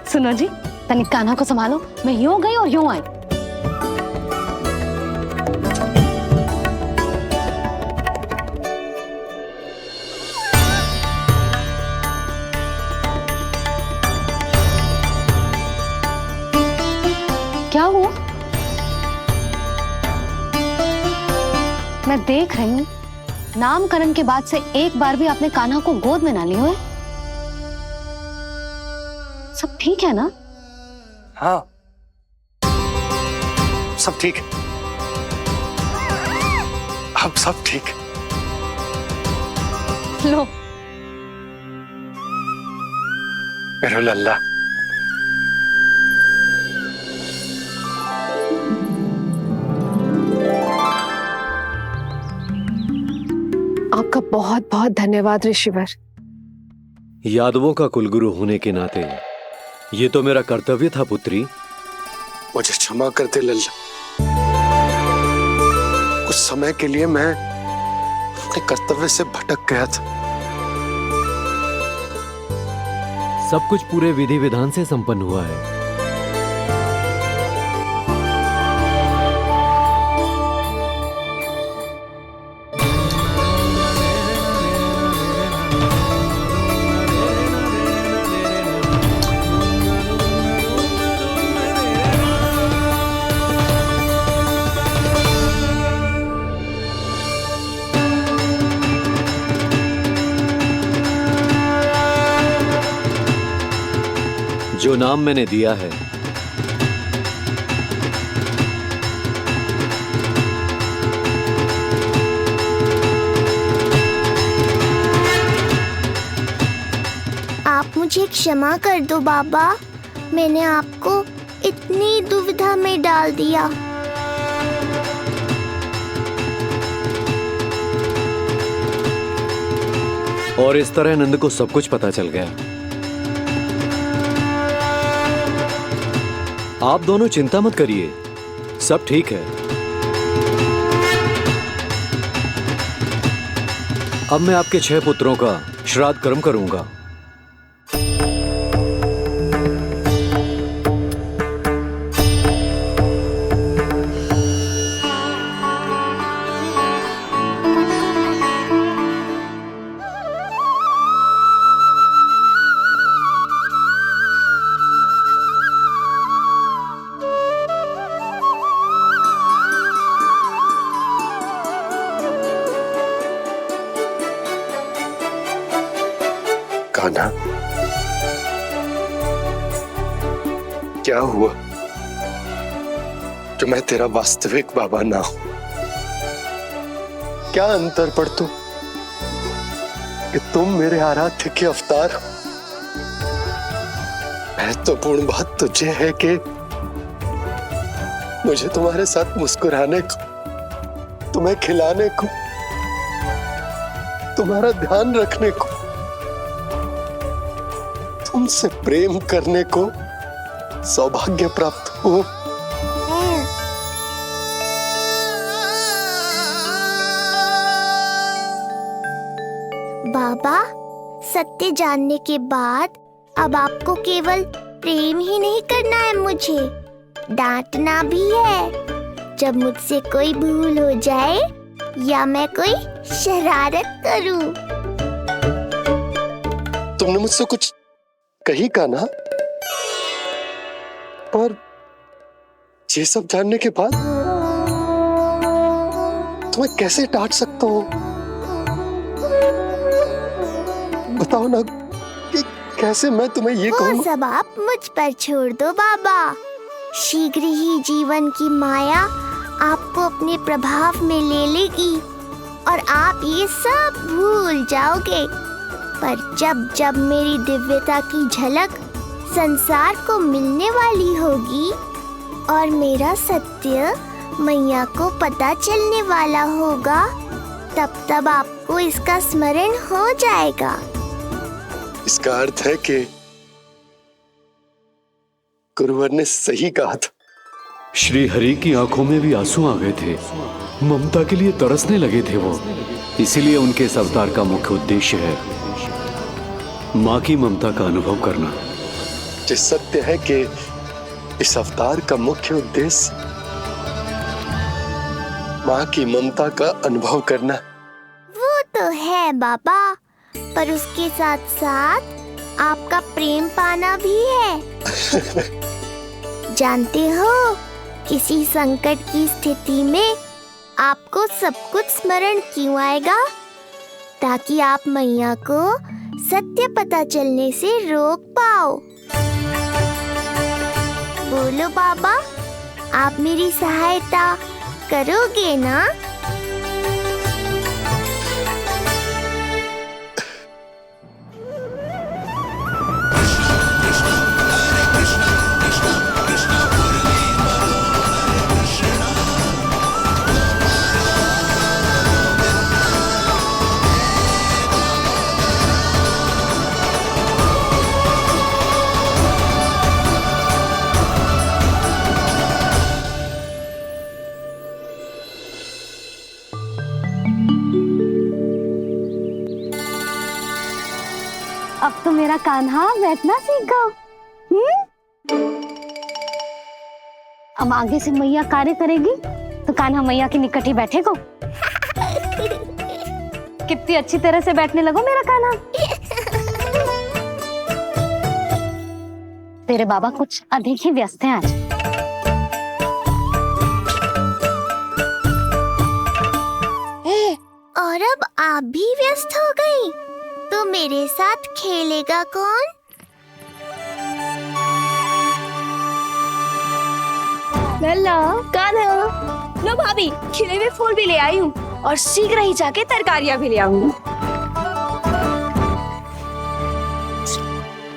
सुनो जी, तनिक कान्हा को संभालो, मैं यूं गई और यूं आई। क्या हुआ? मैं देख रही हूँ नामकरण के बाद से एक बार भी आपने कान्हा को गोद में ना लिया है। सब ठीक है ना? हाँ, सब ठीक है। अब सब ठीक। लो मेरा लल्ला। आपका बहुत बहुत धन्यवाद ऋषिवर। यादवों का कुलगुरु होने के नाते ये तो मेरा कर्तव्य था पुत्री। मुझे क्षमा कर दे लल्ला। कुछ समय के लिए मैं अपने कर्तव्य से भटक गया था। सब कुछ पूरे विधि विधान से संपन्न हुआ है। जो नाम मैंने दिया है आप मुझे क्षमा कर दो बाबा, मैंने आपको इतनी दुविधा में डाल दिया। और इस तरह नंद को सब कुछ पता चल गया। आप दोनों चिंता मत करिए, सब ठीक है। अब मैं आपके 6 पुत्रों का श्राद्ध कर्म करूंगा। कान्हा, क्या हुआ जो मैं तेरा वास्तविक बाबा ना हूं? क्या अंतर पड़ तू कि तुम मेरे आराध्य के अवतार हो। महत्वपूर्ण बात तुझे है कि मुझे तुम्हारे साथ मुस्कुराने को, तुम्हें खिलाने को, तुम्हारा ध्यान रखने को, तुमसे प्रेम करने को सौभाग्य प्राप्त हो। बाबा, सत्य जानने के बाद अब आपको केवल प्रेम ही नहीं करना है, मुझे डांटना भी है जब मुझसे कोई भूल हो जाए या मैं कोई शरारत करूं। तुमने मुझसे कुछ कही का ना, पर ये सब जानने के बाद तुम्हें कैसे डांट सकता हूँ? बताओ ना कि कैसे मैं तुम्हें ये कहूँ? वो सब आप मुझ पर छोड़ दो बाबा। शीघ्र ही जीवन की माया आपको अपने प्रभाव में ले लेगी और आप ये सब भूल जाओगे। पर जब जब मेरी दिव्यता की झलक संसार को मिलने वाली होगी और मेरा सत्य मैया को पता चलने वाला होगा, तब तब आपको इसका स्मरण हो जाएगा। इसका अर्थ है कि गुरुवर ने सही कहा था। श्री हरि की आंखों में भी आंसू आ गए थे, ममता के लिए तरसने लगे थे वो। इसीलिए उनके इस अवतार का मुख्य उद्देश्य है माँ की ममता का अनुभव करना। जो सत्य है कि इस अवतार का मुख्य उद्देश्य माँ की ममता का अनुभव करना। वो तो है बाबा, पर उसके साथ साथ आपका प्रेम पाना भी है। जानते हो, किसी संकट की स्थिति में आपको सब कुछ स्मरण क्यों आएगा? ताकि आप मैया को सत्य पता चलने से रोक पाओ। बोलो बाबा, आप मेरी सहायता करोगे ना? अब तो मेरा कान्हा बैठना सीख गया। अब आगे से मैया कार्य करेगी तो कान्हा मैया के निकट ही बैठेगा। कितनी अच्छी तरह से बैठने लगो मेरा कान्हा। तेरे बाबा कुछ अधिक ही व्यस्त हैं आज। और अब आप भी व्यस्त हो गई, तो मेरे साथ खेलेगा कौन? लल्ला, कान्हा, लो भाभी, खिले हुए फूल भी ले आई हूँ और शीघ्र ही जाके तरकारियाँ भी ले आऊंगी।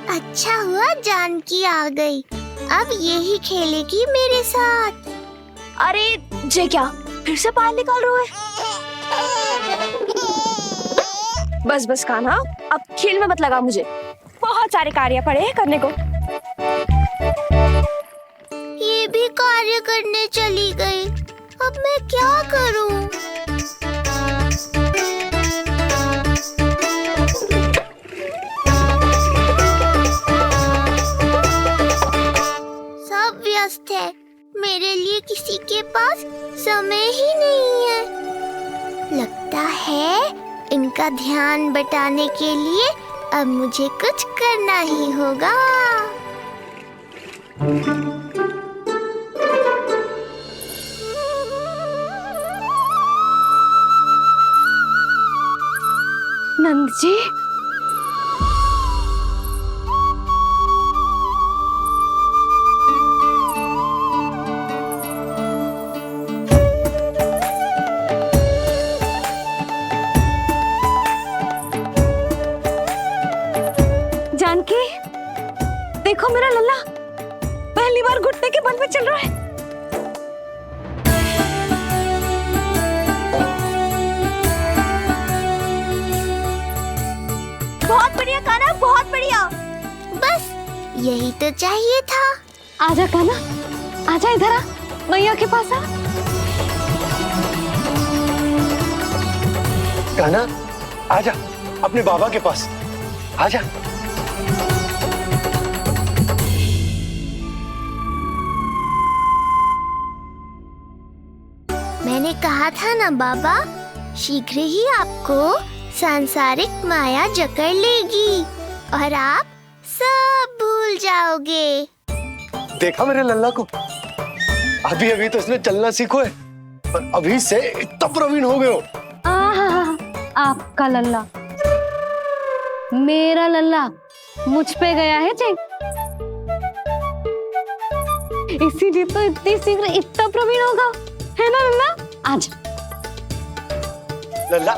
अच्छा हुआ जानकी आ गई, अब यही खेलेगी मेरे साथ। अरे जे क्या, फिर से पानी निकाल रहे हो? बस बस कान्हा, अब खेल में मत लगा मुझे। बहुत सारे कार्य पड़े हैं करने को। ये भी कार्य करने चली गई, अब मैं क्या करूं? सब व्यस्त है, मेरे लिए किसी के पास समय ही नहीं है। लगता है इनका ध्यान बटाने के लिए अब मुझे कुछ करना ही होगा। नंद जी, जानकी, देखो मेरा लल्ला पहली बार घुटने के बल पे चल रहा है। यही तो चाहिए था। आजा कान्हा, आजा इधर आ, मैया के पास आ। कान्हा, आजा अपने बाबा के पास, आजा। मैंने कहा था ना बाबा, शीघ्र ही आपको सांसारिक माया जकड़ लेगी और आप सब भूल जाओगे। देखा मेरे लल्ला को, अभी अभी तो इसने चलना सीखो है, पर अभी से इतना प्रवीण हो गए हो। आपका लल्ला, मेरा लल्ला मुझ पे गया है जी, इसीलिए तो इतनी शीघ्र इतना प्रवीण होगा, है ना लल्ला? आजा लल्ला,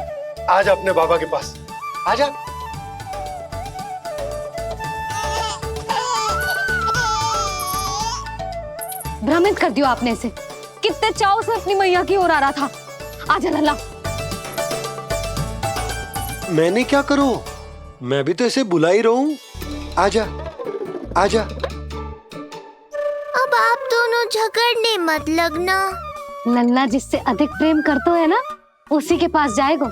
आजा अपने बाबा के पास, आजा। भ्रमित कर दियो आपने इसे, कितने चाव से अपनी मैया की ओर आ रहा था। आजा लल्ला। मैंने क्या करूं, मैं भी तो इसे बुला ही रहा हूं। आजा, आजा। अब आप दोनों झगड़ने मत लगना। लल्ला जिससे अधिक प्रेम करते है ना, उसी के पास जाएगा,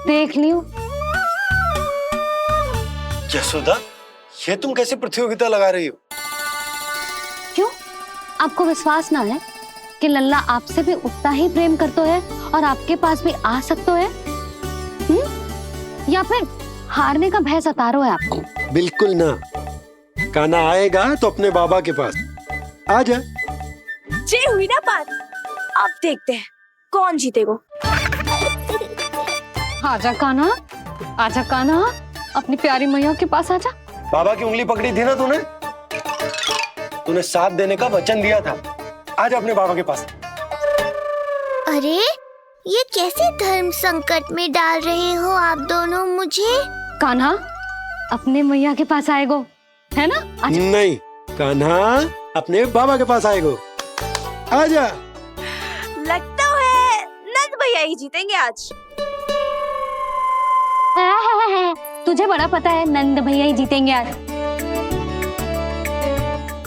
देख लियो। यशोदा, ये तुम कैसे प्रतियोगिता लगा रही हो? क्यों, आपको विश्वास ना है कि लल्ला आपसे भी उतना ही प्रेम करता है और आपके पास भी आ सकता है? या फिर हारने का भय सता रहा है आपको? बिल्कुल ना, कान्हा आएगा तो अपने बाबा के पास, आजा। जे हुई ना बात, अब देखते हैं कौन जीतेगा। आजा कान्हा, आजा कान्हा, अपनी प्यारी मैया के पास आजा। बाबा की उंगली पकड़ी थी ना तूने साथ देने का वचन दिया था, आजा अपने बाबा के पास। अरे ये कैसे धर्म संकट में डाल रहे हो आप दोनों मुझे? कान्हा अपने मैया के पास आएगो, है ना? आजा। नहीं, कान्हा अपने बाबा के पास आएगो, आजा। लगता है नंद भैया ही जीतेंगे आज। तुझे बड़ा पता है नंद भैया ही जीतेंगे आज।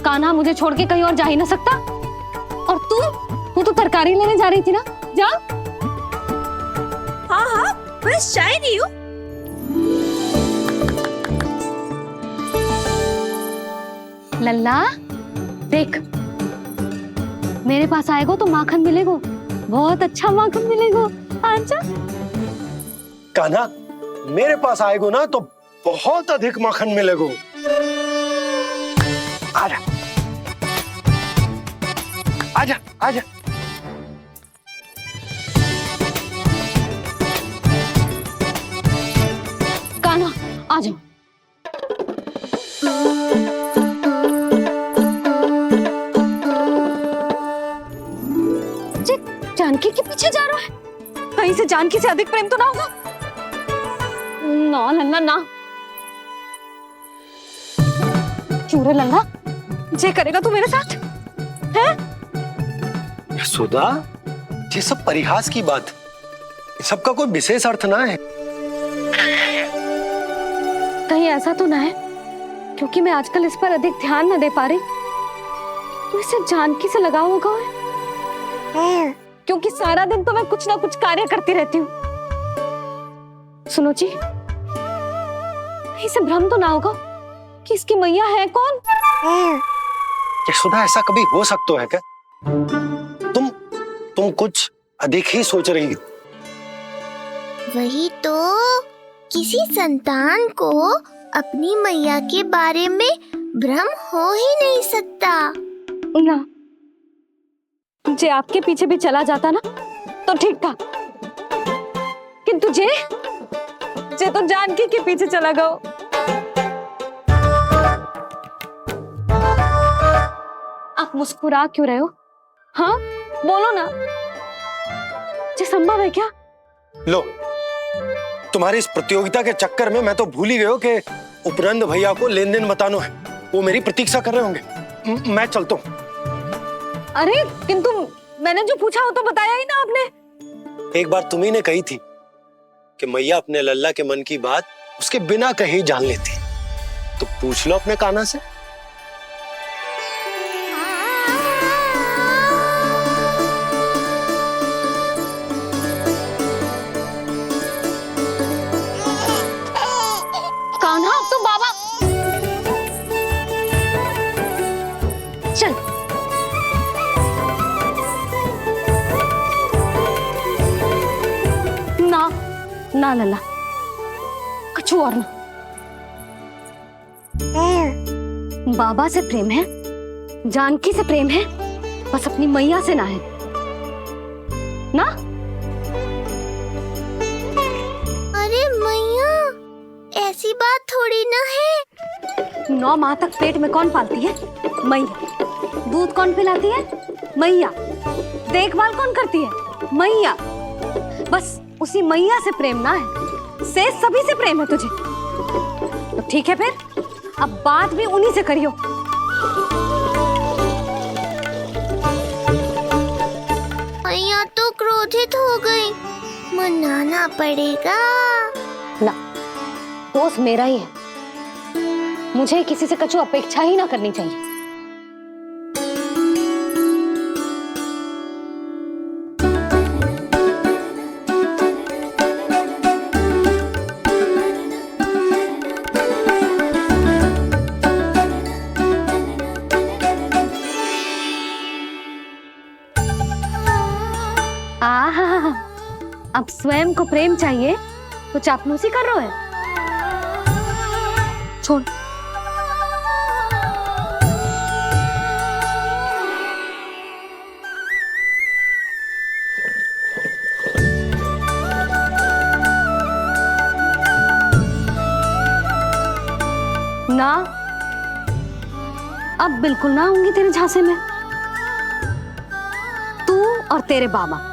कान्हा मुझे छोड़ के कहीं और जा ही ना सकता। और तू तो तरकारी लेने जा रही थी ना, जा। हाँ, बस जा ही रही हूँ। लल्ला देख, मेरे पास आएगो तो माखन मिलेगो, बहुत अच्छा माखन मिलेगो, आजा। कान्हा मेरे पास आएगो ना तो बहुत अधिक माखन मिलेगो, आजा, आजा, आजा। कान्हा आ जाओ। जानकी के पीछे जा रहा है, कहीं से जानकी से अधिक प्रेम तो ना होगा? ना लल्ला ना। क्यों रे लल्ला, जे करेगा तू मेरे साथ है? यशोदा, ये सब परिहास की बात, सबका कोई विशेष अर्थ ना है। कहीं ऐसा तो ना है क्योंकि मैं आजकल इस पर अधिक ध्यान न दे पा रही तो इसे जानकी से लगाव होगा है? क्योंकि सारा दिन तो मैं कुछ ना कुछ कार्य करती रहती हूँ। सुनो जी, इसे भ्रम तो ना होगा कि इसकी मैया है कौन? यशोदा, ऐसा कभी हो सकता है क्या? तुम कुछ अधिक ही सोच रही हो। वही तो, किसी संतान को अपनी मैया के बारे में भ्रम हो ही नहीं सकता। ना, जे आपके पीछे भी चला जाता ना तो ठीक था, किंतु जे तो जानकी के पीछे चला गया। आप मुस्कुरा क्यों रहे हो? हाँ बोलो ना, जे संभव है क्या? लो, तुम्हारी इस प्रतियोगिता के चक्कर में मैं तो भूल ही गया कि उपनंद भैया को लेन देन बताना है, वो मेरी प्रतीक्षा कर रहे होंगे। मैं चलता हूँ। अरे किंतु मैंने जो पूछा वो तो बताया ही ना आपने। एक बार तुम्ही ने कही थी कि मैया अपने लल्ला के मन की बात उसके बिना कहीं जान लेती, तो पूछ लो अपने कान्हा से। ना लल्ला, कछु और ना। बाबा से प्रेम है, जानकी से प्रेम है, बस अपनी मैया से ना है ना। अरे मैया, ऐसी बात थोड़ी ना है। 9 माह तक पेट में कौन पालती है? मैया। दूध कौन पिलाती है? मैया। देखभाल कौन करती है? मैया। बस उसी मैया से प्रेम ना है, से सभी से प्रेम है तुझे। तो ठीक है फिर, अब बात भी उन्हीं से करियो। मैया तो क्रोधित हो गई, मनाना पड़ेगा। ना, दोस्त मेरा ही है, मुझे किसी से कछु अपेक्षा ही ना करनी चाहिए। अब स्वयं को प्रेम चाहिए तो चापलूसी कर रहे हो? छोड़। ना, अब बिल्कुल ना आऊंगी तेरे झांसे में। तू और तेरे बाबा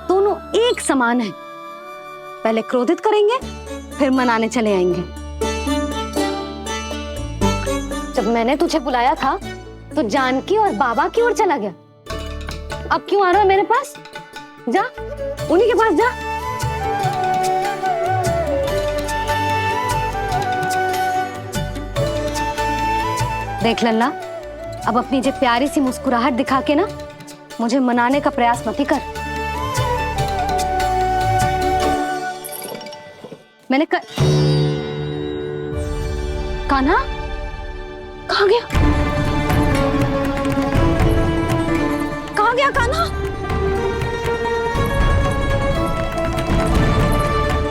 दोनों एक समान हैं। पहले क्रोधित करेंगे, फिर मनाने चले आएंगे। जब मैंने तुझे बुलाया था तो जानकी और बाबा की ओर चला गया। अब क्यों आ रहा है मेरे पास? जा, उन्हीं के पास जा। देख लल्ला, अब अपनी जे प्यारी सी मुस्कुराहट दिखा के ना मुझे मनाने का प्रयास मत ही कर। मैंने कान्हा कहाँ गया? कहाँ गया कान्हा?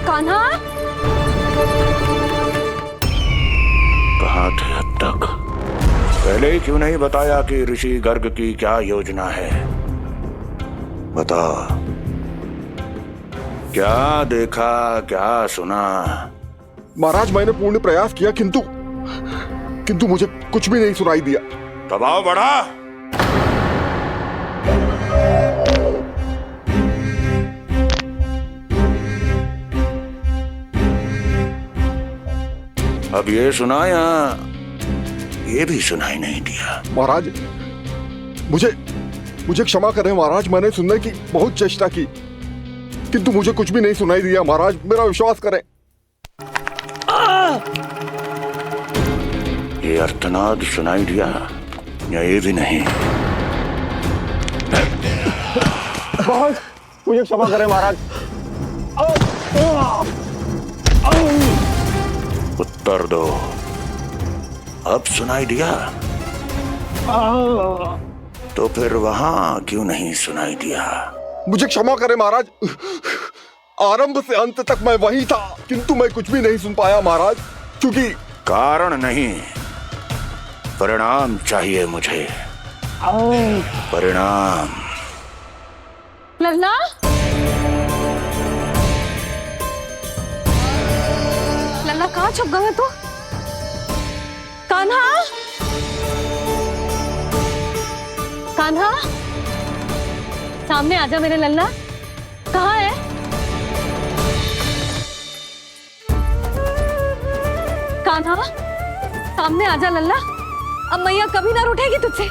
कान्हा कहाँ थे अब तक? पहले ही क्यों नहीं बताया कि ऋषि गर्ग की क्या योजना है? बता, क्या देखा, क्या सुना? महाराज, मैंने पूर्ण प्रयास किया किंतु मुझे कुछ भी नहीं सुनाई दिया। दबाव बढ़ा। अब ये सुना या ये भी सुनाई नहीं दिया? महाराज, मुझे क्षमा करें महाराज, मैंने सुनने की बहुत चेष्टा की किंतु मुझे कुछ भी नहीं सुनाई दिया। महाराज, मेरा विश्वास करें। ये अर्थनाद सुनाई दिया या ये भी नहीं? महाराज, मुझे क्षमा करें महाराज। उत्तर दो, अब सुनाई दिया? तो फिर वहां क्यों नहीं सुनाई दिया? मुझे क्षमा करें महाराज, आरंभ से अंत तक मैं वहीं था किंतु मैं कुछ भी नहीं सुन पाया महाराज, क्योंकि कारण नहीं, परिणाम चाहिए मुझे। परिणाम। लल्ला, लल्ला कहाँ छुप गए तू? कान्हा, कान्हा, सामने आजा मेरे लल्ला। कहाँ है? कान्हा, सामने आजा लल्ला। अब मैया कभी ना रूठेगी तुझसे।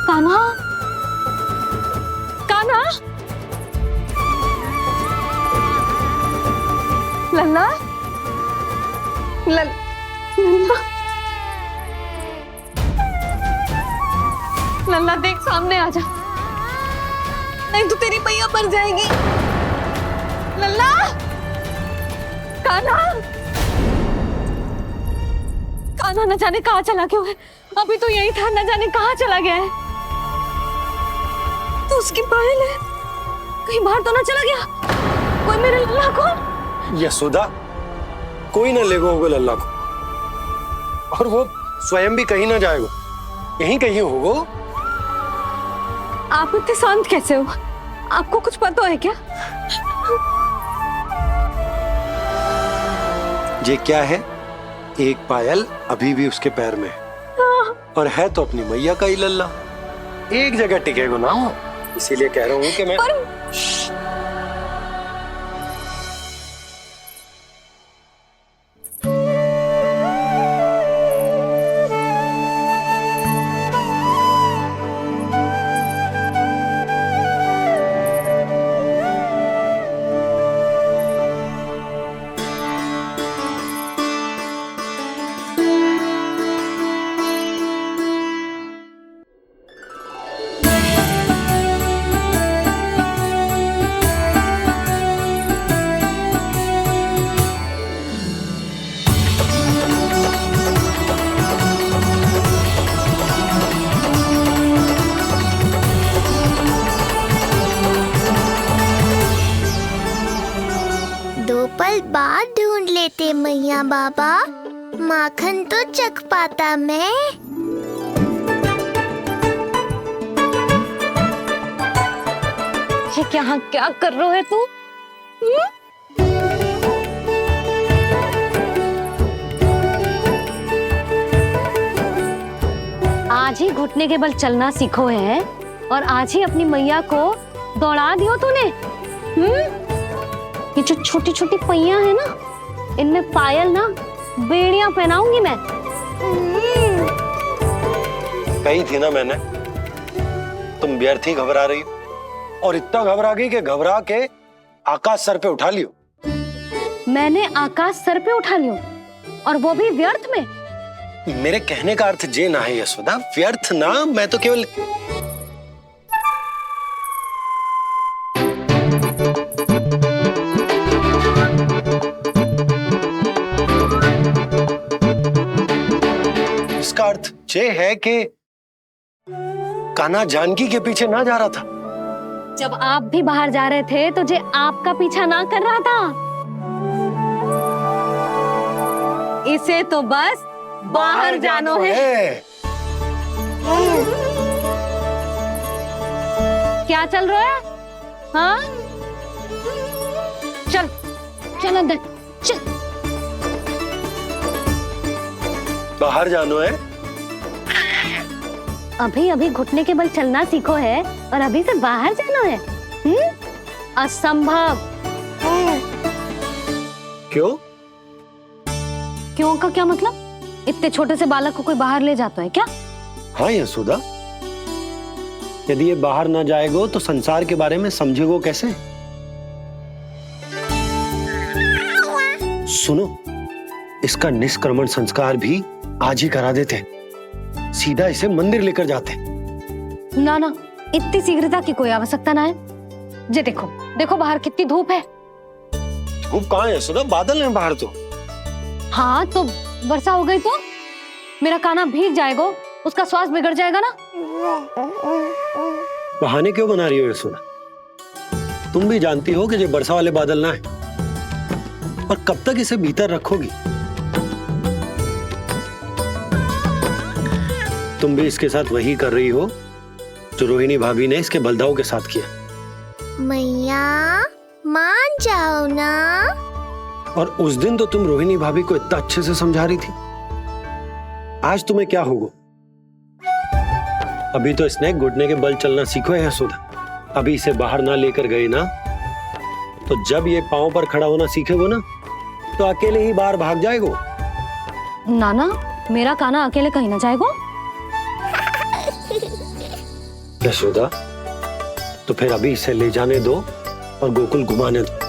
कान्हा, कान्हा, लल्ला, लल्ला, लल्ला देख, सामने आ जा, नहीं तो तेरी मैया मर जाएगी। लल्ला, कान्हा, कान्हा न जाने कहाँ चला गया है। अभी तो यही था, न जाने कहाँ चला गया है। तो उसकी पायल है, कहीं बाहर तो ना चला गया? कोई मेरे लल्ला को। यशोदा, कोई ना लेगो होगा लल्ला को, और वो स्वयं भी कहीं ना जाएगो, यहीं कहीं होगो। आप इतने शांत कैसे हो? आपको कुछ पता है क्या? ये क्या है? एक पायल अभी भी उसके पैर में है, और है तो अपनी मैया का ही लल्ला, एक जगह टिकेगो ना हो, इसीलिए कह रहा हूँ कि मैं पल बाद ढूंढ लेते मैया बाबा, माखन तो चख पाता मैं। ये क्या कर रहे है तू? आज ही घुटने के बल चलना सीखो है, और आज ही अपनी मैया को दौड़ा दियो तूने। ये जो छोटी छोटी पहियां है ना, इनमें पायल ना बेड़ियां पहनाऊंगी मैं। कही थी ना मैंने, तुम व्यर्थ ही घबरा रही हो, और इतना घबरा गई कि घबरा के आकाश सर पे उठा लियो। मैंने आकाश सर पे उठा लियो, और वो भी व्यर्थ में? मेरे कहने का अर्थ जे ना है यशोदा, व्यर्थ ना, मैं तो केवल इसका अर्थ ये है कि कान्हा जानकी के पीछे ना जा रहा था। जब आप भी बाहर जा रहे थे तो जे आपका पीछा ना कर रहा था। इसे तो बस बाहर जानो है। क्या चल रहा है? हाँ, चल चल अंदर चल। बाहर जानो है? अभी अभी घुटने के बल चलना सीखो है, और अभी से बाहर जाना है? असंभव। क्यों? क्यों का क्या मतलब? इतने छोटे से बालक को कोई बाहर ले जाता है क्या? हाँ यशोदा, यदि ये बाहर ना जाएगो तो संसार के बारे में समझेगो कैसे? सुनो, इसका निष्क्रमण संस्कार भी आज ही करा देते, सीधा इसे मंदिर लेकर जाते। ना ना, इतनी शीघ्रता की कोई आवश्यकता ना है। जे देखो देखो बाहर कितनी धूप है। धूप कहाँ है यशोदा? बादल है बाहर तो। हाँ तो वर्षा हो गई तो मेरा कान्हा भीग जाएगा, उसका स्वास्थ्य बिगड़ जाएगा ना। बहाने क्यों बना रही हो यशोदा? तुम भी जानती हो कि ये वर्षा वाले बादल ना है, और कब तक इसे भीतर रखोगी? तुम भी इसके साथ वही कर रही हो जो रोहिणी भाभी ने इसके बलदाऊ के साथ किया। मैया मान जाओ ना। और उस दिन तो तुम रोहिणी भाभी को इतना अच्छे से समझा रही थी, आज तुम्हें क्या होगा? अभी तो इसने घुटने के बल चलना सीखो है यशोदा। अभी इसे बाहर ना लेकर गए ना, तो जब ये पांव पर खड़ा होना सीखेगो ना, तो अकेले ही बाहर भाग जाएगो। नाना, मेरा कान्हा अकेले कहीं ना जाएगा। यशोदा, तो फिर अभी इसे ले जाने दो और गोकुल घुमाने दो।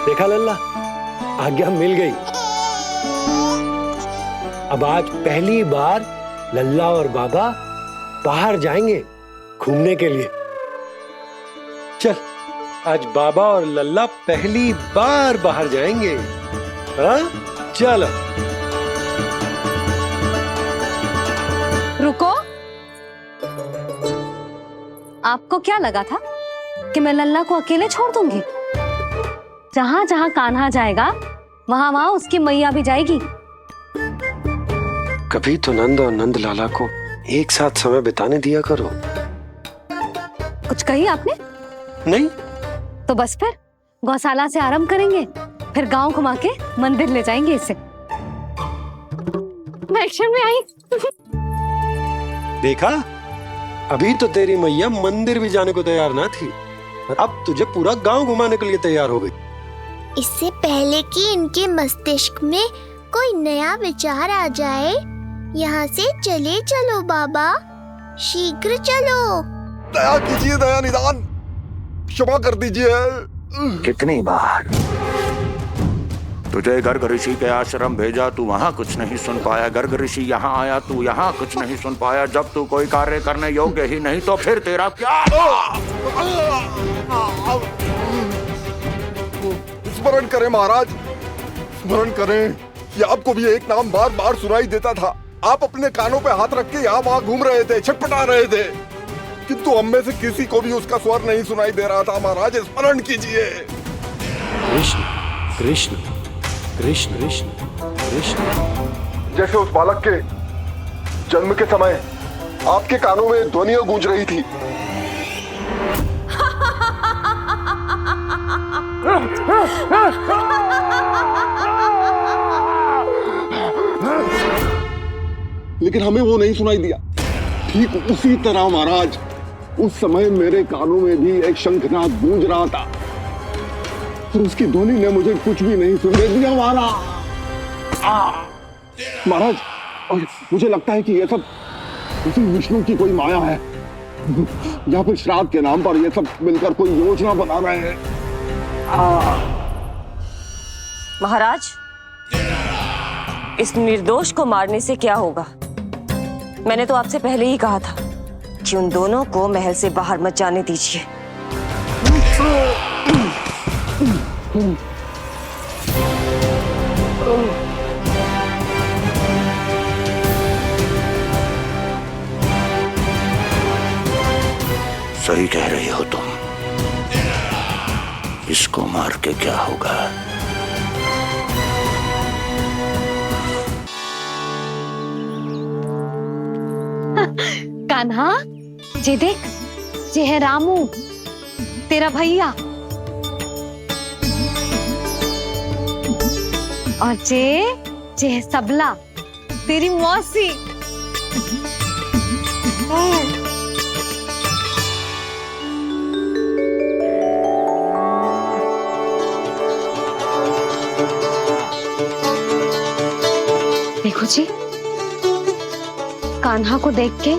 देखा लल्ला, आज्ञा मिल गई। अब आज पहली बार लल्ला और बाबा बाहर जाएंगे घूमने के लिए। चल, आज बाबा और लल्ला पहली बार बाहर जाएंगे। हाँ, चलो। रुको, आपको क्या लगा था कि मैं लल्ला को अकेले छोड़ दूंगी? जहां जहां कान्हा जाएगा वहां वहां उसकी मैया भी जाएगी। कभी तो नंद और नंद लाला को एक साथ समय बिताने दिया करो। कुछ कही आपने? नहीं। तो बस फिर गौशाला से आरंभ करेंगे, फिर गांव घुमा के मंदिर ले जाएंगे इसे। मैं एक्शन में आई। देखा, अभी तो तेरी मैया मंदिर भी जाने को तैयार ना थी, अब तुझे पूरा गांव घुमाने के लिए तैयार हो गई। इससे पहले कि इनके मस्तिष्क में कोई नया विचार आ जाए, यहाँ से चले चलो बाबा, शीघ्र चलो। दया कीजिए, दया निदान, क्षमा कर दीजिए। कितनी बार तुझे गर्ग ऋषि के आश्रम भेजा, तू वहां कुछ नहीं सुन पाया। गर्ग ऋषि यहाँ आया, तू यहाँ कुछ नहीं सुन पाया। जब तू कोई कार्य करने योग्य ही नहीं तो फिर तेरा क्या? स्मरण करें महाराज, स्मरण करें कि आपको भी एक नाम बार बार सुनाई देता था। आप अपने कानों पे हाथ रख के यहाँ वहां घूम रहे थे, छटपटा रहे थे, किंतु हम में से किसी को भी उसका स्वर नहीं सुनाई दे रहा था। महाराज स्मरण कीजिए। कृष्ण कृष्ण कृष्ण कृष्ण कृष्ण। जैसे उस बालक के जन्म के समय आपके कानों में ध्वनियां गूंज रही थी। लेकिन हमें वो नहीं सुनाई दिया। ठीक उसी तरह महाराज, उस समय मेरे कानों में भी एक शंखनाद गूंज रहा था, और उसकी ध्वनि ने मुझे कुछ भी नहीं सुनने दिया। महाराज, मुझे लगता है कि ये सब उसी विष्णु की कोई माया है, या फिर श्राद्ध के नाम पर ये सब मिलकर कोई योजना बना रहे हैं। महाराज, इस निर्दोष को मारने से क्या होगा? मैंने तो आपसे पहले ही कहा था कि उन दोनों को महल से बाहर मत जाने दीजिए। सही कह रही हो तुम। इसको मार के क्या होगा? कान्हा, जे देख, जे है रामू, तेरा भैया, और जे है सबला, तेरी मौसी। देखो जी, कान्हा को देख के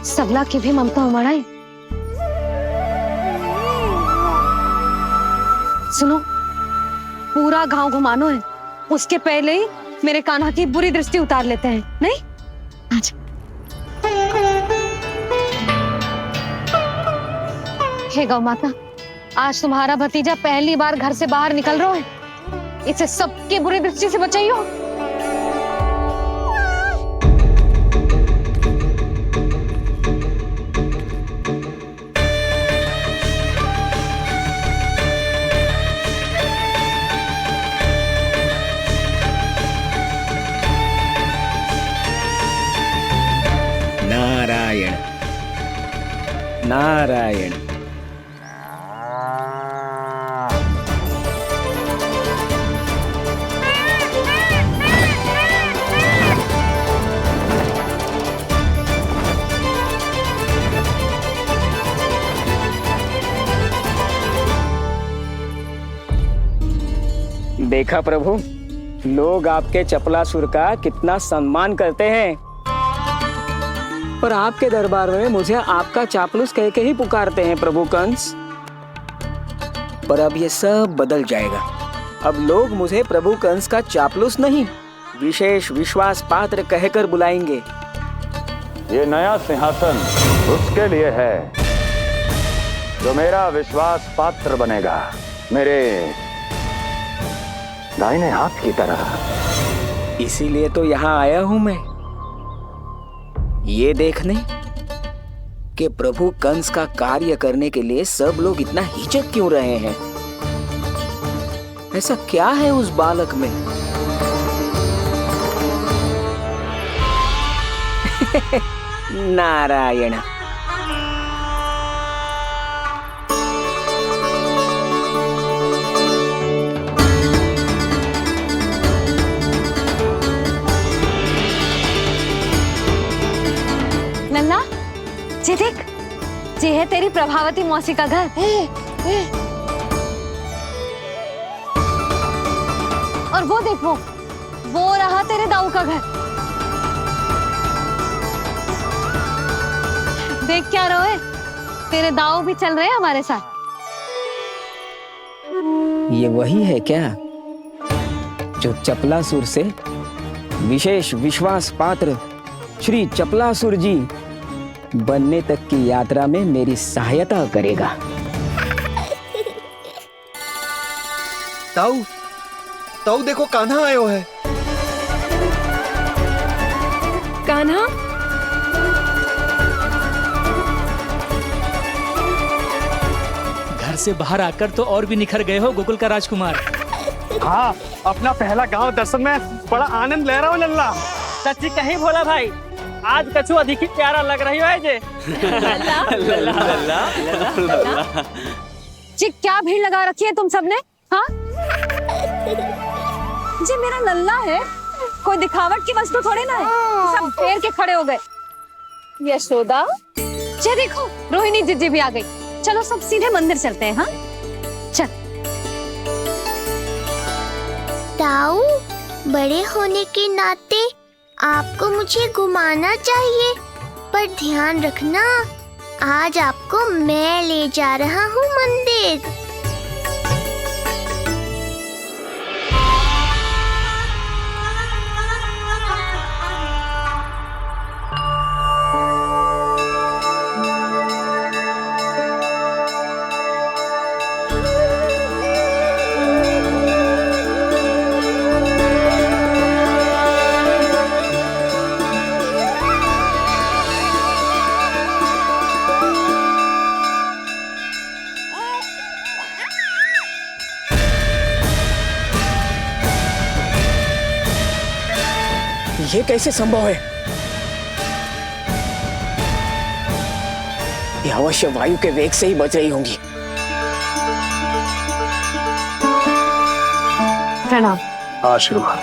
सबला की भी ममता उमड़ आई। सुनो, पूरा गांव घुमानो है, उसके पहले ही मेरे कान्हा की बुरी दृष्टि उतार लेते हैं, नहीं? अच्छा। हे गौ माता, आज तुम्हारा भतीजा पहली बार घर से बाहर निकल रहा है, इसे सबके बुरी दृष्टि से बचाइयो। नारायण नारायण। देखा प्रभु, लोग आपके चपलासुर का कितना सम्मान करते हैं, पर आपके दरबार में मुझे आपका चापलूस कह के ही पुकारते हैं प्रभु कंस। पर अब ये सब बदल जाएगा। अब लोग मुझे प्रभु कंस का चापलूस नहीं, विशेष विश्वास पात्र कहकर बुलाएंगे। ये नया सिंहासन उसके लिए है जो मेरा विश्वास पात्र बनेगा, मेरे दाहिने हाथ की तरह। इसीलिए तो यहाँ आया हूं मैं, ये देखने आपके प्रभु कंस का कार्य करने के लिए सब लोग इतना हिचक क्यों रहे हैं? ऐसा क्या है उस बालक में? नारायण। नन्ना, जी देख, ये है तेरी प्रभावती मौसी का घर। और वो देखो, वो रहा तेरे दाऊ का घर। देख क्या रोए, तेरे दाऊ भी चल रहे हैं हमारे साथ। ये वही है क्या जो चपलासुर से विशेष विश्वास पात्र श्री चपलासुर जी बनने तक की यात्रा में मेरी सहायता करेगा? ताऊ, ताऊ देखो कान्हा आयो है। कान्हा? घर से बाहर आकर तो और भी निखर गए हो गोकुल का राजकुमार। हाँ, अपना पहला गांव दर्शन में बड़ा आनंद ले रहा हूँ लल्ला। सच्ची कहीं भोला भाई, आज कछु अधिक ही प्यारा लग रही है जे। जी क्या भीड़ लगा रखी है तुम सबने? हाँ, जी मेरा लल्ला है, कोई दिखावट की वस्तु थोड़ी ना है। सब पैर के खड़े हो गए। यशोदा, ये देखो रोहिणी जीजी भी आ गई। चलो सब सीधे मंदिर चलते हैं। हाँ चल। ताऊ, बड़े होने के नाते आपको मुझे घुमाना चाहिए, पर ध्यान रखना आज आपको मैं ले जा रहा हूँ मंदिर। ये कैसे संभव है? ये अवश्य वायु के वेग से ही बच रही होंगी। प्रणाम। आशीर्वाद।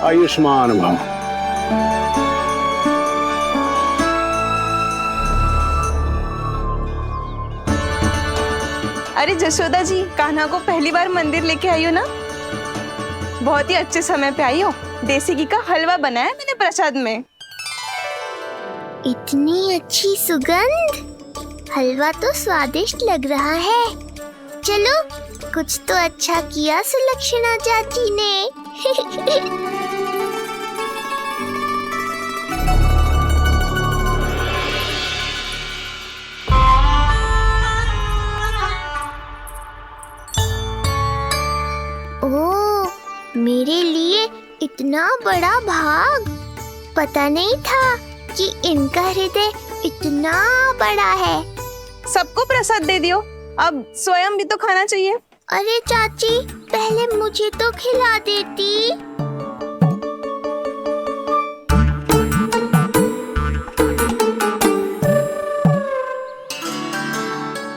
आयुष्मान भव। अरे जशोदा जी, कान्हा को पहली बार मंदिर लेके आई हो ना? बहुत ही अच्छे समय पे आई हो। देसी घी का हलवा बनाया मैंने प्रसाद में। इतनी अच्छी सुगंध, हलवा तो स्वादिष्ट लग रहा है। चलो, कुछ तो अच्छा किया सुलक्षणा चाची ने। मेरे लिए इतना बड़ा भाग, पता नहीं था कि इनका हृदय इतना बड़ा है। सबको प्रसाद दे दियो, अब स्वयं भी तो खाना चाहिए। अरे चाची, पहले मुझे तो खिला देती।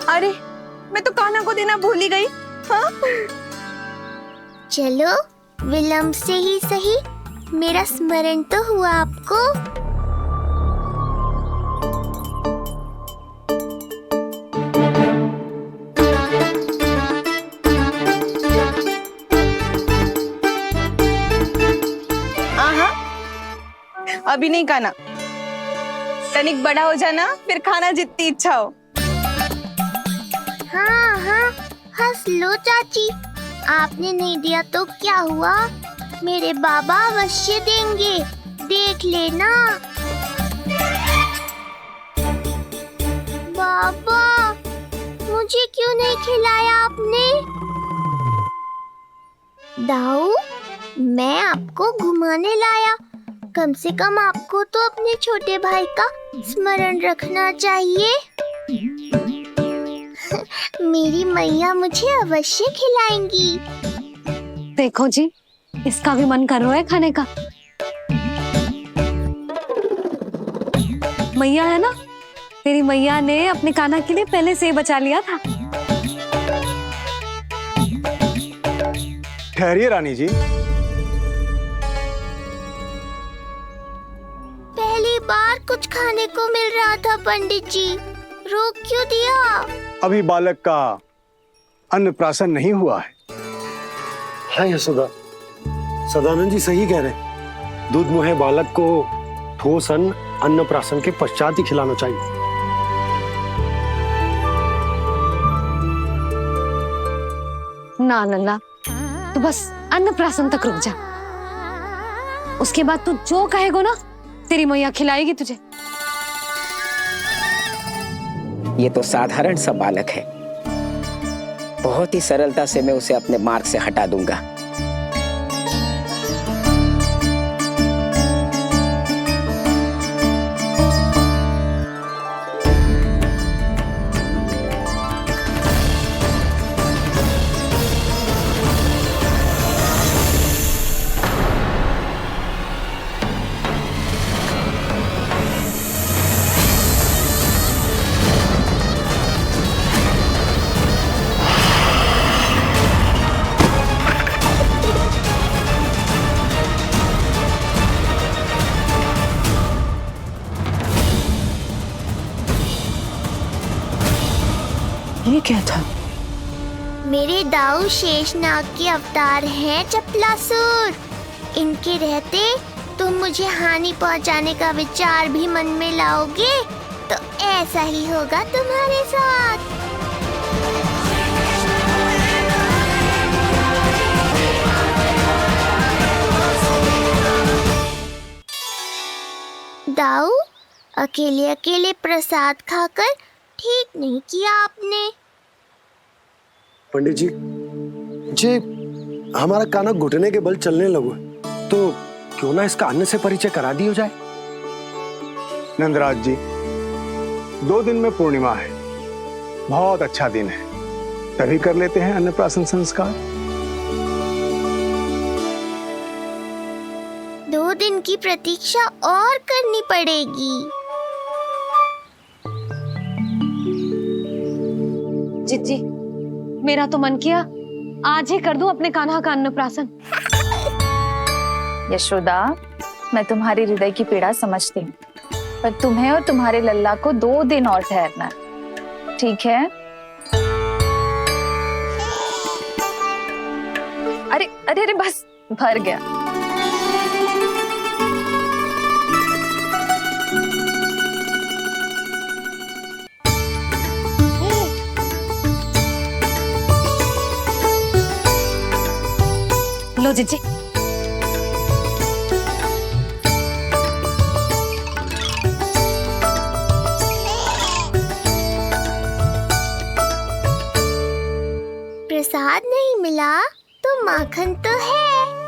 अरे मैं तो कान्हा को देना भूल ही गई। हाँ? चलो, विलंब से ही सही, मेरा स्मरण तो हुआ आपको। आहा, अभी नहीं खाना, तनिक बड़ा हो जाना, फिर खाना जितनी इच्छा हो। हाँ हाँ, हंस लो चाची, आपने नहीं दिया तो क्या हुआ, मेरे बाबा अवश्य देंगे, देख लेना। बाबा, मुझे क्यों नहीं खिलाया आपने? दाऊ, मैं आपको घुमाने लाया, कम से कम आपको तो अपने छोटे भाई का स्मरण रखना चाहिए। मेरी मैया मुझे अवश्य खिलाएंगी। देखो जी, इसका भी मन कर रहा है खाने का। मैया है ना, तेरी मैया ने अपने कान्हा के लिए पहले से ही बचा लिया था। ठहरिए रानी जी। पहली बार कुछ खाने को मिल रहा था पंडित जी, रोक क्यों दिया? अभी बालक का अन्नप्राशन नहीं हुआ है। हाँ यशोदा, सदानंद जी सही कह रहे। दूध मुहे बालक को ठोस अन्नप्राशन के पश्चात ही खिलाना चाहिए। ना लल्ला, तू बस अन्नप्राशन तक रुक जा। उसके बाद तू जो कहेगो ना, तेरी मैया खिलाएगी तुझे। ये तो साधारण सा बालक है, बहुत ही सरलता से मैं उसे अपने मार्ग से हटा दूंगा। ये क्या था? मेरे दाऊ शेषनाग के अवतार हैं चपलासुर। इनके रहते तुम मुझे हानि पहुंचाने का विचार भी मन में लाओगे तो ऐसा ही होगा तुम्हारे साथ। दाऊ, अकेले अकेले प्रसाद खाकर ठीक नहीं किया आपने। पंडित जी, जे हमारा कान्हा घुटने के बल चलने लगो तो क्यों ना इसका अन्न से परिचय करा दिया जाए। नंदराज जी, 2 दिन में पूर्णिमा है, बहुत अच्छा दिन है, तभी कर लेते हैं अन्नप्राशन संस्कार। 2 दिन की प्रतीक्षा और करनी पड़ेगी। जिज्जी, मेरा तो मन किया आज ही कर दूं अपने कान्हा का अन्नप्राशन। यशोदा, मैं तुम्हारी हृदय की पीड़ा समझती हूँ, पर तुम्हें और तुम्हारे लल्ला को 2 दिन और ठहरना है, ठीक है? अरे अरे अरे, बस भर गया। लो जीजी। प्रसाद नहीं मिला तो माखन तो है।